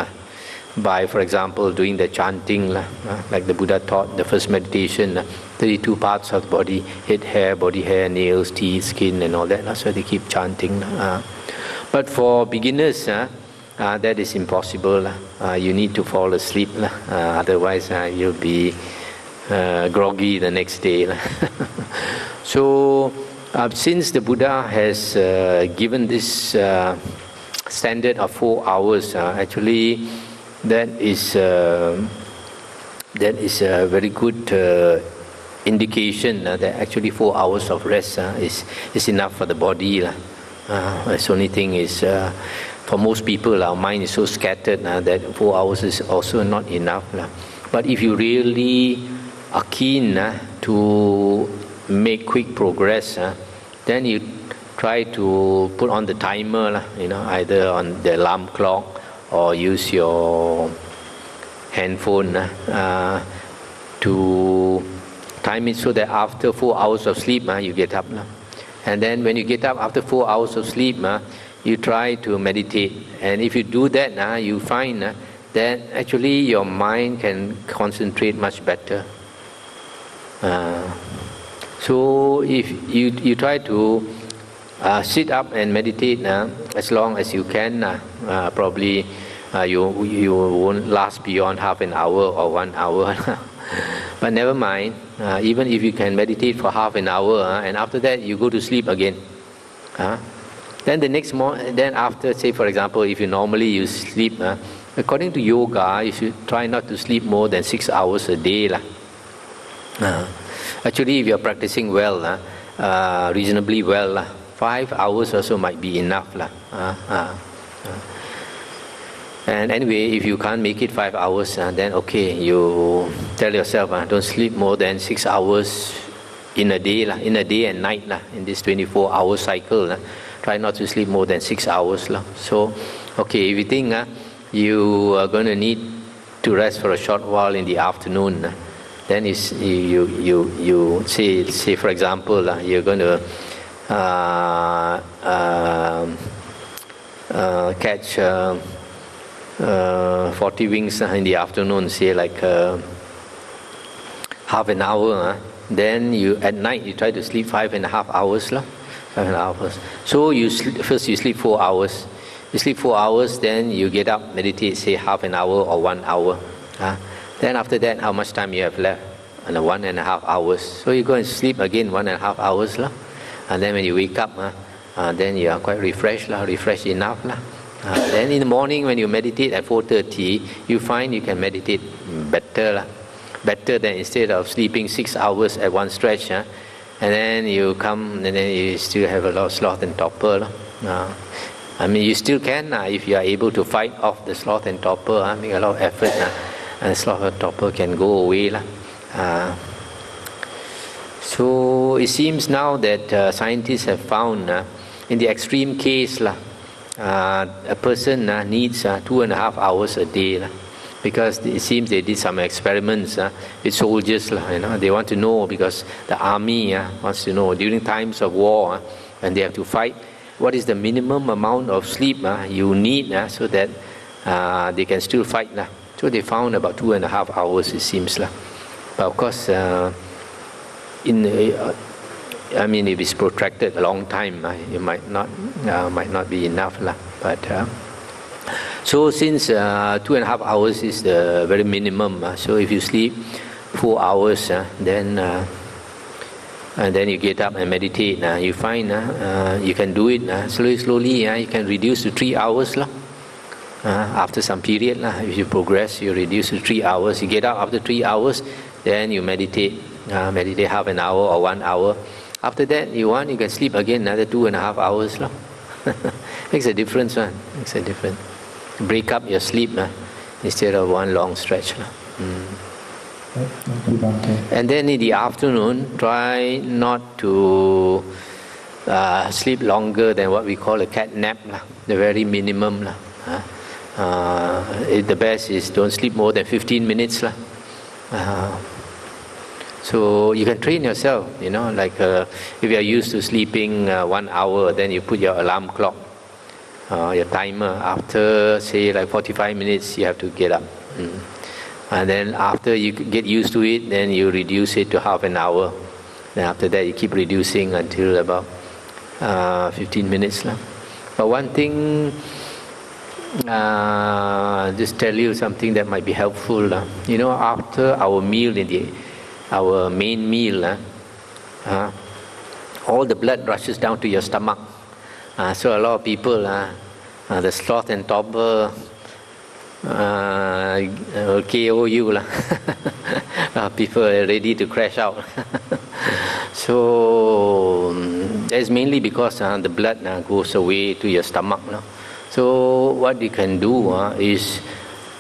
by, for example, doing the chanting, like the Buddha taught the first meditation, 32 parts of the body, head, hair, body hair, nails, teeth, skin, and all that. So they keep chanting. But for beginners, that is impossible. You need to fall asleep, otherwise you'll be groggy the next day. So since the Buddha has given this standard of 4 hours, actually that is that is a very good indication that actually 4 hours of rest is enough for the body. The only thing is, for most people, our mind is so scattered that 4 hours is also not enough. But if you really are keen to make quick progress, then you try to put on the timer, either on the alarm clock or use your handphone to time it so that after 4 hours of sleep, you get up. And then when you get up after 4 hours of sleep, you try to meditate. And if you do that, you find that actually your mind can concentrate much better. So if you try to sit up and meditate as long as you can, probably you won't last beyond half an hour or 1 hour. But never mind, even if you can meditate for half an hour, and after that you go to sleep again. Then the next morning, then after, say for example, if you normally sleep, according to yoga, you should try not to sleep more than 6 hours a day. Actually, if you are practicing well, reasonably well, 5 hours also might be enough. And anyway, if you can't make it 5 hours, then okay, you tell yourself, don't sleep more than 6 hours in a day and night, in this 24-hour cycle. Try not to sleep more than 6 hours. So, okay, if you think you are going to need to rest for a short while in the afternoon, then you say for example, you're going to catch 40 wings in the afternoon, say like half an hour, then at night you try to sleep 5.5 hours. 5.5 hours. So first you sleep 4 hours. You sleep 4 hours, then you get up, meditate, say half an hour or 1 hour. Then after that, how much time you have left? 1.5 hours. So you go and sleep again 1.5 hours. And then when you wake up, then you are quite refreshed enough. Then in the morning when you meditate at 4:30, you find you can meditate better than instead of sleeping 6 hours at one stretch, and then you come and then you still have a lot of sloth and torpor. I mean, you still can if you are able to fight off the sloth and torpor, make a lot of effort, and sloth and torpor can go away. So it seems now that scientists have found in the extreme case, a person needs 2.5 hours a day, because it seems they did some experiments with soldiers. They want to know, because the army wants to know during times of war, when they have to fight, what is the minimum amount of sleep you need so that they can still fight. So they found about 2.5 hours, it seems. But of course, if it's protracted a long time, it might not be enough. But so since 2.5 hours is the very minimum, so if you sleep 4 hours, then and then you get up and meditate, you find you can do it slowly. You can reduce to 3 hours. After some period, if you progress, you reduce to 3 hours. You get up after 3 hours, then you meditate half an hour or 1 hour. After that, you can sleep again another 2.5 hours. Makes a difference. Makes a difference. Break up your sleep instead of one long stretch. And then in the afternoon, try not to sleep longer than what we call a cat nap, the very minimum. The best is don't sleep more than 15 minutes. So you can train yourself, like if you are used to sleeping 1 hour, then you put your alarm clock, your timer. After, say, like 45 minutes, you have to get up. And then after you get used to it, then you reduce it to half an hour. Then after that, you keep reducing until about 15 minutes. But one thing, just tell you something that might be helpful. After our meal, our main meal, all the blood rushes down to your stomach. So a lot of people, the sloth and torpor will KO you lah. People are ready to crash out. So that's mainly because the blood goes away to your stomach. No? So what you can do is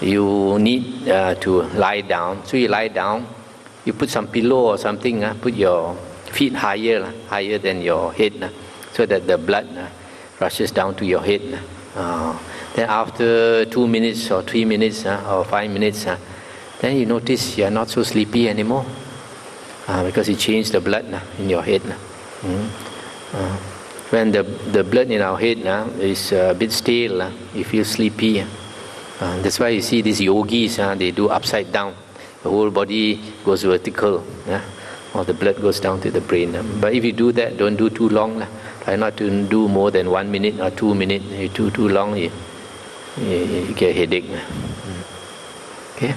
you need to lie down. So you lie down, you put some pillow or something, put your feet higher than your head, so that the blood rushes down to your head. Then after 2 minutes or 3 minutes or 5 minutes, then you notice you are not so sleepy anymore, because you changed the blood in your head. When the blood in our head is a bit stale, you feel sleepy. That's why you see these yogis, they do upside down. The whole body goes vertical, or the blood goes down to the brain. But if you do that, don't do too long. Try not to do more than 1 minute or 2 minutes. If you do too long, you get a headache. Okay?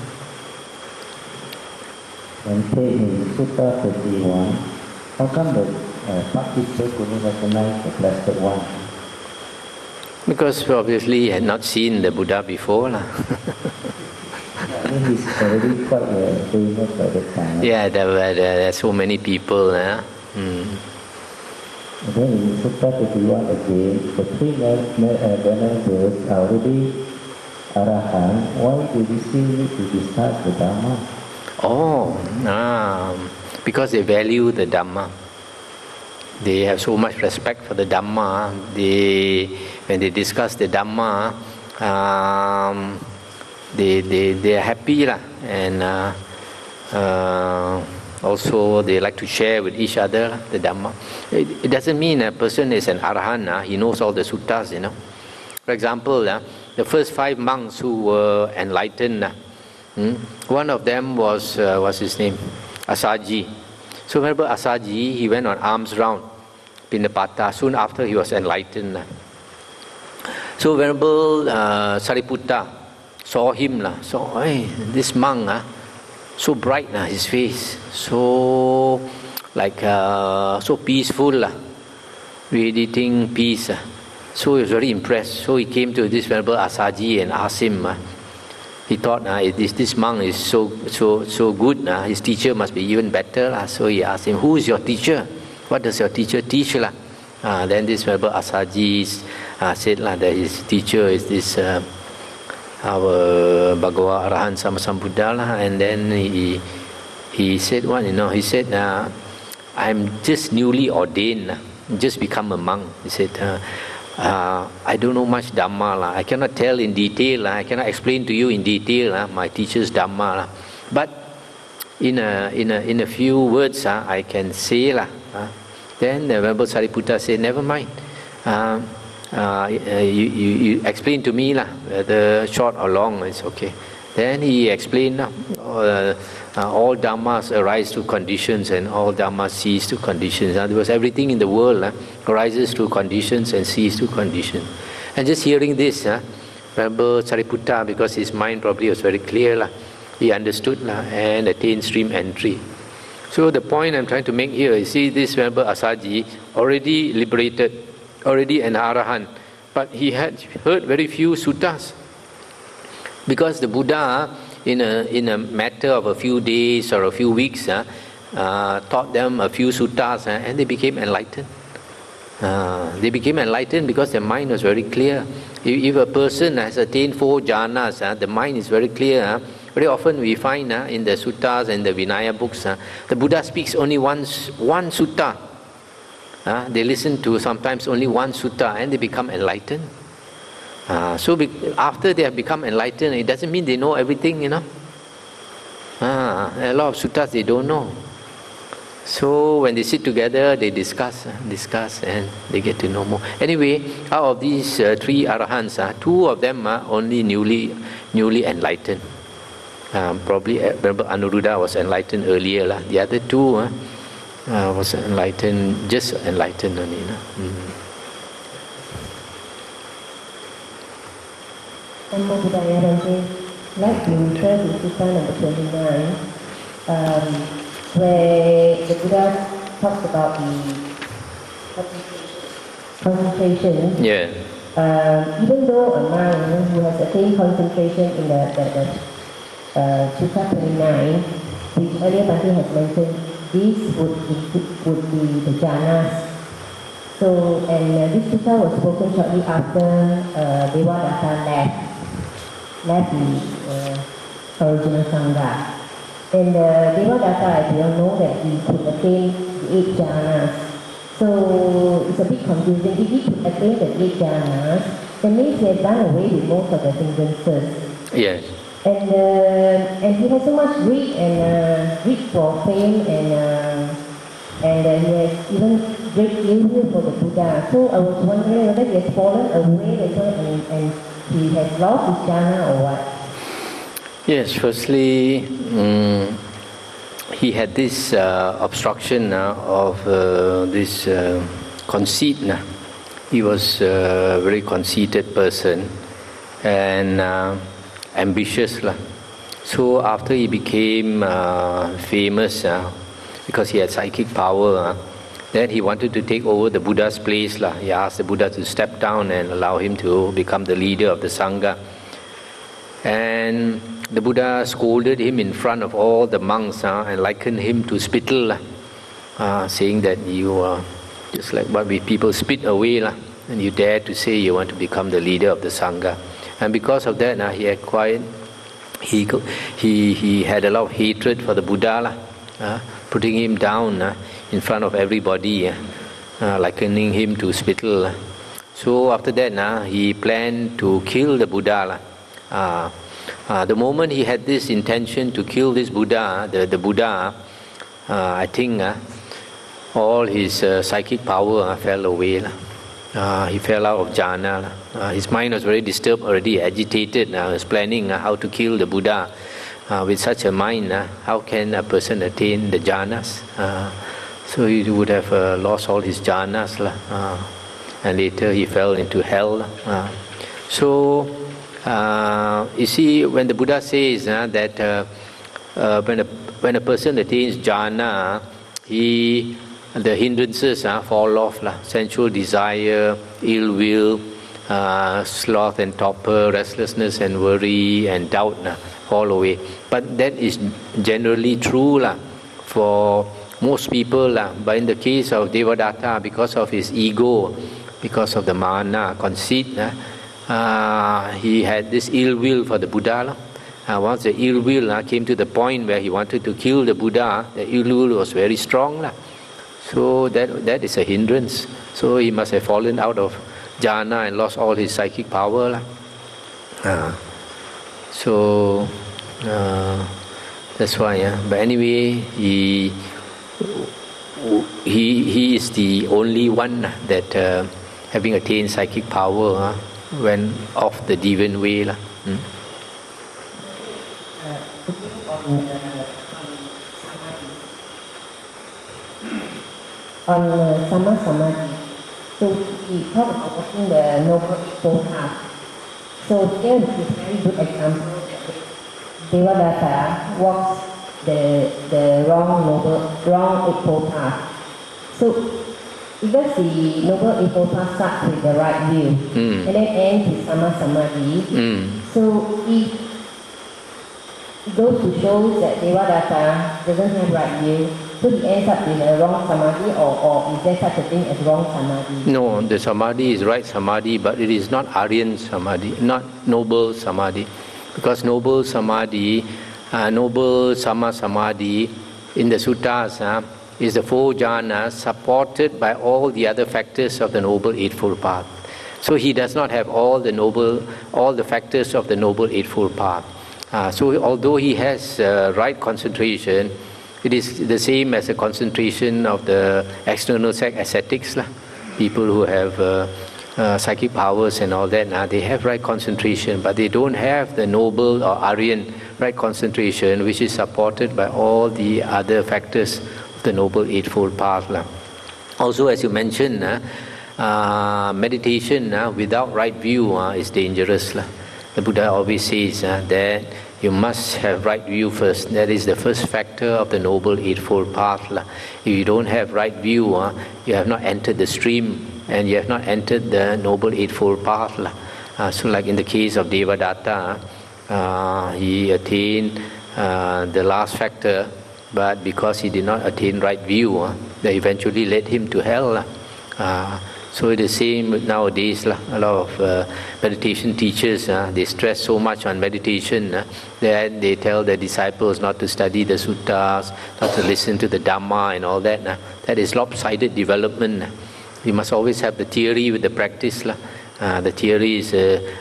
When taking Sutta 51, how come the practitioner couldn't recognize the Blessed One? Because obviously he had not seen the Buddha before. He's already quite famous by the time. Yeah, there are so many people. And then in Sutta 51 again, the three Venerable are already Arahant. Why do we still need to discuss the Dhamma? Because they value the Dhamma. They have so much respect for the Dhamma. When they discuss the Dhamma, they are happy, and also they like to share with each other the Dhamma. It doesn't mean a person is an Arahant, he knows all the suttas, For example, the first 5 monks who were enlightened, one of them was, what's his name? Asaji. So remember Asaji, he went on alms round, Pinapata, soon after he was enlightened. So Venerable Sariputta saw him, saw, hey, this monk, so bright, his face, so so peaceful, radiating peace. So he was very impressed. So he came to this Venerable Asaji and asked him, he thought this monk is so good, his teacher must be even better. So he asked him, who is your teacher? What does your teacher teach? Then this Venerable Asaji said that his teacher is this our Bhagava Arahant Sammasambuddha. And then he said what? He said, I'm just newly ordained, just become a monk. He said, I don't know much Dhamma. I cannot tell in detail. I cannot explain to you in detail my teacher's Dhamma. But in a few words, I can say. Then the Venerable Sariputta said, never mind. You explain to me, whether short or long, it's okay. Then he explained, all dhammas arise to conditions and all dhammas cease to conditions. In other words, everything in the world arises to conditions and ceases to conditions. And just hearing this, Venerable Sariputta, because his mind probably was very clear, he understood and attained stream entry. So the point I'm trying to make here is, see this Venerable Asaji, already liberated, already an Arahant, but he had heard very few suttas. Because the Buddha, in a matter of a few days or a few weeks, taught them a few suttas, and they became enlightened. They became enlightened because their mind was very clear. If a person has attained 4 jhanas, the mind is very clear. Very often we find in the suttas and the Vinaya books, the Buddha speaks only one sutta. They listen to sometimes only one sutta and they become enlightened. So after they have become enlightened, it doesn't mean they know everything, A lot of suttas they don't know. So when they sit together, they discuss, and they get to know more. Anyway, out of these 3 Arahants, 2 of them are only newly enlightened. Probably Anuruddha was enlightened earlier. The other 2 was enlightened, just enlightened only. I'd like to refer to Sutta number 29, where the Buddha talks about the concentration. Yeah. even though a monk who has attained concentration in the Sutta 29, which earlier Bhante has mentioned, this would be the jhanas. So, and this sutta was spoken shortly after Devadatta left the original Sangha. And Devadatta, as we all know, that he could attain the 8 jhanas. So it's a bit confusing. If he could attain the 8 jhanas, that means he has done away with most of the hindrances. Yes. And he has so much greed and greed for fame and he has even great ill will for the Buddha. So I was wondering whether he has fallen away and he has lost his jhana or what. Yes, firstly, he had this obstruction of this conceit. He was a very conceited person and ambitious. So after he became famous, because he had psychic power, then he wanted to take over the Buddha's place. He asked the Buddha to step down and allow him to become the leader of the Sangha. And the Buddha scolded him in front of all the monks and likened him to spittle, saying that you are just like what people spit away, and you dare to say you want to become the leader of the Sangha. And because of that, he had a lot of hatred for the Buddha, putting him down in front of everybody, likening him to spittle. So after that, he planned to kill the Buddha. The moment he had this intention to kill this Buddha, the Buddha, I think all his psychic power fell away. He fell out of jhana. His mind was very disturbed already, agitated. He was planning how to kill the Buddha. With such a mind, how can a person attain the jhanas? So he would have lost all his jhanas, and later he fell into hell. So you see, when the Buddha says that when a person attains jhana, the hindrances fall off, sensual desire, ill will, sloth and torpor, restlessness and worry and doubt fall away. But that is generally true for most people. But in the case of Devadatta, because of his ego, because of the mana, conceit, he had this ill will for the Buddha. Once the ill will came to the point where he wanted to kill the Buddha, the ill will was very strong. So that is a hindrance. So he must have fallen out of jhana and lost all his psychic power. So that's why. But anyway, he is the only one that having attained psychic power went off the deviant way. On Sama Samadhi, so he talked about walking the Noble Eightfold Path. So here is a very good example. Devadatta walks the wrong Eightfold Path. So because the Noble Eightfold Path starts with the right view and then ends with Sama Samadhi. So it goes to show that Devadatta doesn't have right view. So he ends up in a wrong samadhi, or is there such a thing as wrong samadhi? No, the samadhi is right samadhi, but it is not Aryan samadhi, not noble samadhi. Because noble samadhi, noble sama samadhi in the suttas is the 4 jhanas supported by all the other factors of the Noble Eightfold Path. So he does not have all the factors of the Noble Eightfold Path. So although he has right concentration, it is the same as the concentration of the external ascetics. People who have psychic powers and all that, they have right concentration, but they don't have the noble or Aryan right concentration, which is supported by all the other factors of the Noble Eightfold Path. Also, as you mentioned, meditation without right view is dangerous. The Buddha always says that you must have right view first. That is the first factor of the Noble Eightfold Path. If you don't have right view, you have not entered the stream and you have not entered the Noble Eightfold Path. So like in the case of Devadatta, he attained the last factor, but because he did not attain right view, that eventually led him to hell. So it's the same nowadays. A lot of meditation teachers, they stress so much on meditation that they tell their disciples not to study the suttas, not to listen to the Dhamma and all that. That is lopsided development. You must always have the theory with the practice. The theory is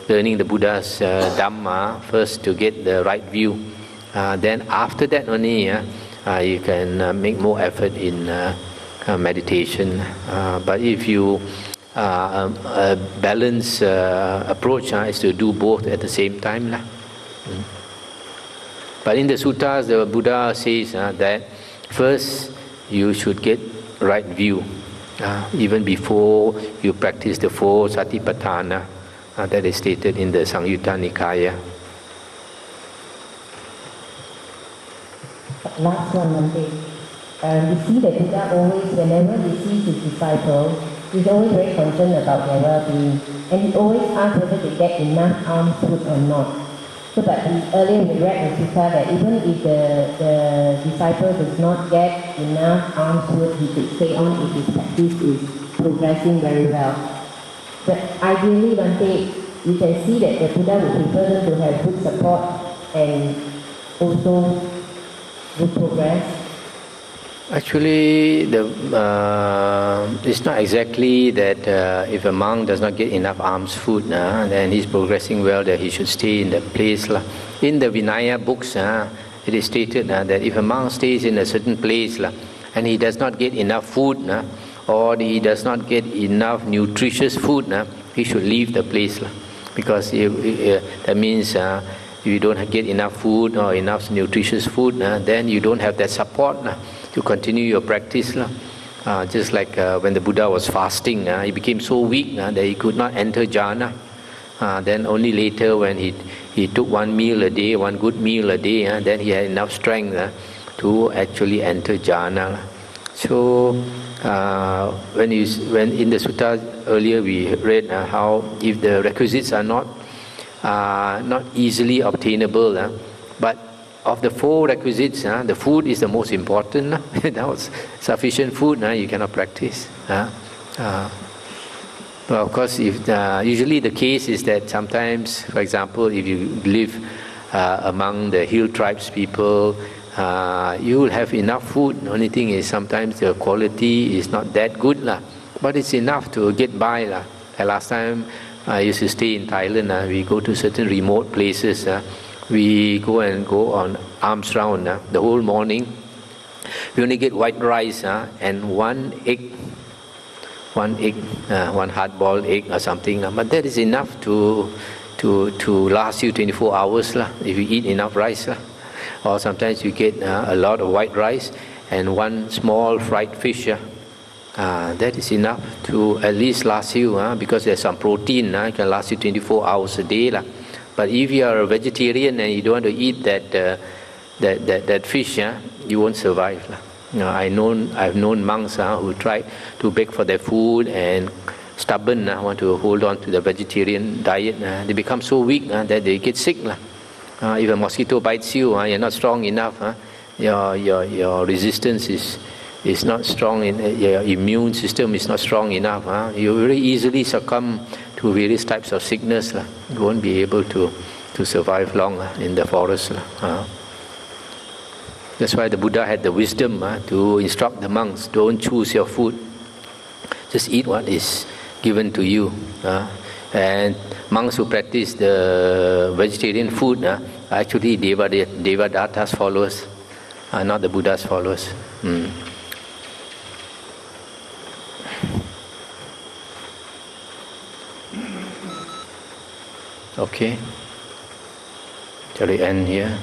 learning the Buddha's Dhamma first to get the right view. Then after that only, you can make more effort in meditation. But if you a balanced approach is to do both at the same time. But in the suttas, the Buddha says that first you should get right view, even before you practice the 4 satipatthana that is stated in the Samyutta Nikaya. Last one, Monday. We see that Buddha always, whenever he sees his disciples, he's always very concerned about their well-being, and he always asks whether they get enough alms food or not. So, but earlier we read in Sutta that even if the disciple does not get enough alms food, he should stay on if his practice is progressing very well. But ideally, Bhante, you can see that the Buddha would prefer them to have good support and also good progress. Actually, it's not exactly that if a monk does not get enough alms food, then he's progressing well, that he should stay in that place. In the Vinaya books, it is stated that if a monk stays in a certain place and he does not get enough food, or he does not get enough nutritious food, he should leave the place. Because that means if you don't get enough food or enough nutritious food, then you don't have that support to continue your practice. Just like when the Buddha was fasting, he became so weak that he could not enter jhana. Then only later when he took one meal a day, one good meal a day, then he had enough strength to actually enter jhana. So when in the sutta earlier we read how if the requisites are not easily obtainable, but of the 4 requisites, the food is the most important. Without sufficient food, you cannot practice. Well, of course, if usually the case is that sometimes, for example, if you live among the hill tribes people, you will have enough food. The only thing is sometimes the quality is not that good, but it's enough to get by. Last time I used to stay in Thailand, we go to certain remote places. We go on alms round the whole morning. We only get white rice and one egg, one hard-boiled egg or something. But that is enough to last you 24 hours if you eat enough rice. Or sometimes you get a lot of white rice and one small fried fish. That is enough to at least last you because there's some protein. It can last you 24 hours a day. But if you are a vegetarian and you don't want to eat that fish, you won't survive. I've known monks who try to beg for their food and stubborn, want to hold on to the vegetarian diet. They become so weak that they get sick. If a mosquito bites you, you're not strong enough. Your resistance is not strong. Your immune system is not strong enough. You very easily succumb to various types of sickness. You won't be able to survive long in the forest. That's why the Buddha had the wisdom to instruct the monks, don't choose your food. Just eat what is given to you. And monks who practice the vegetarian food are actually Devadatta's followers, not the Buddha's followers. Okay. Shall we end here?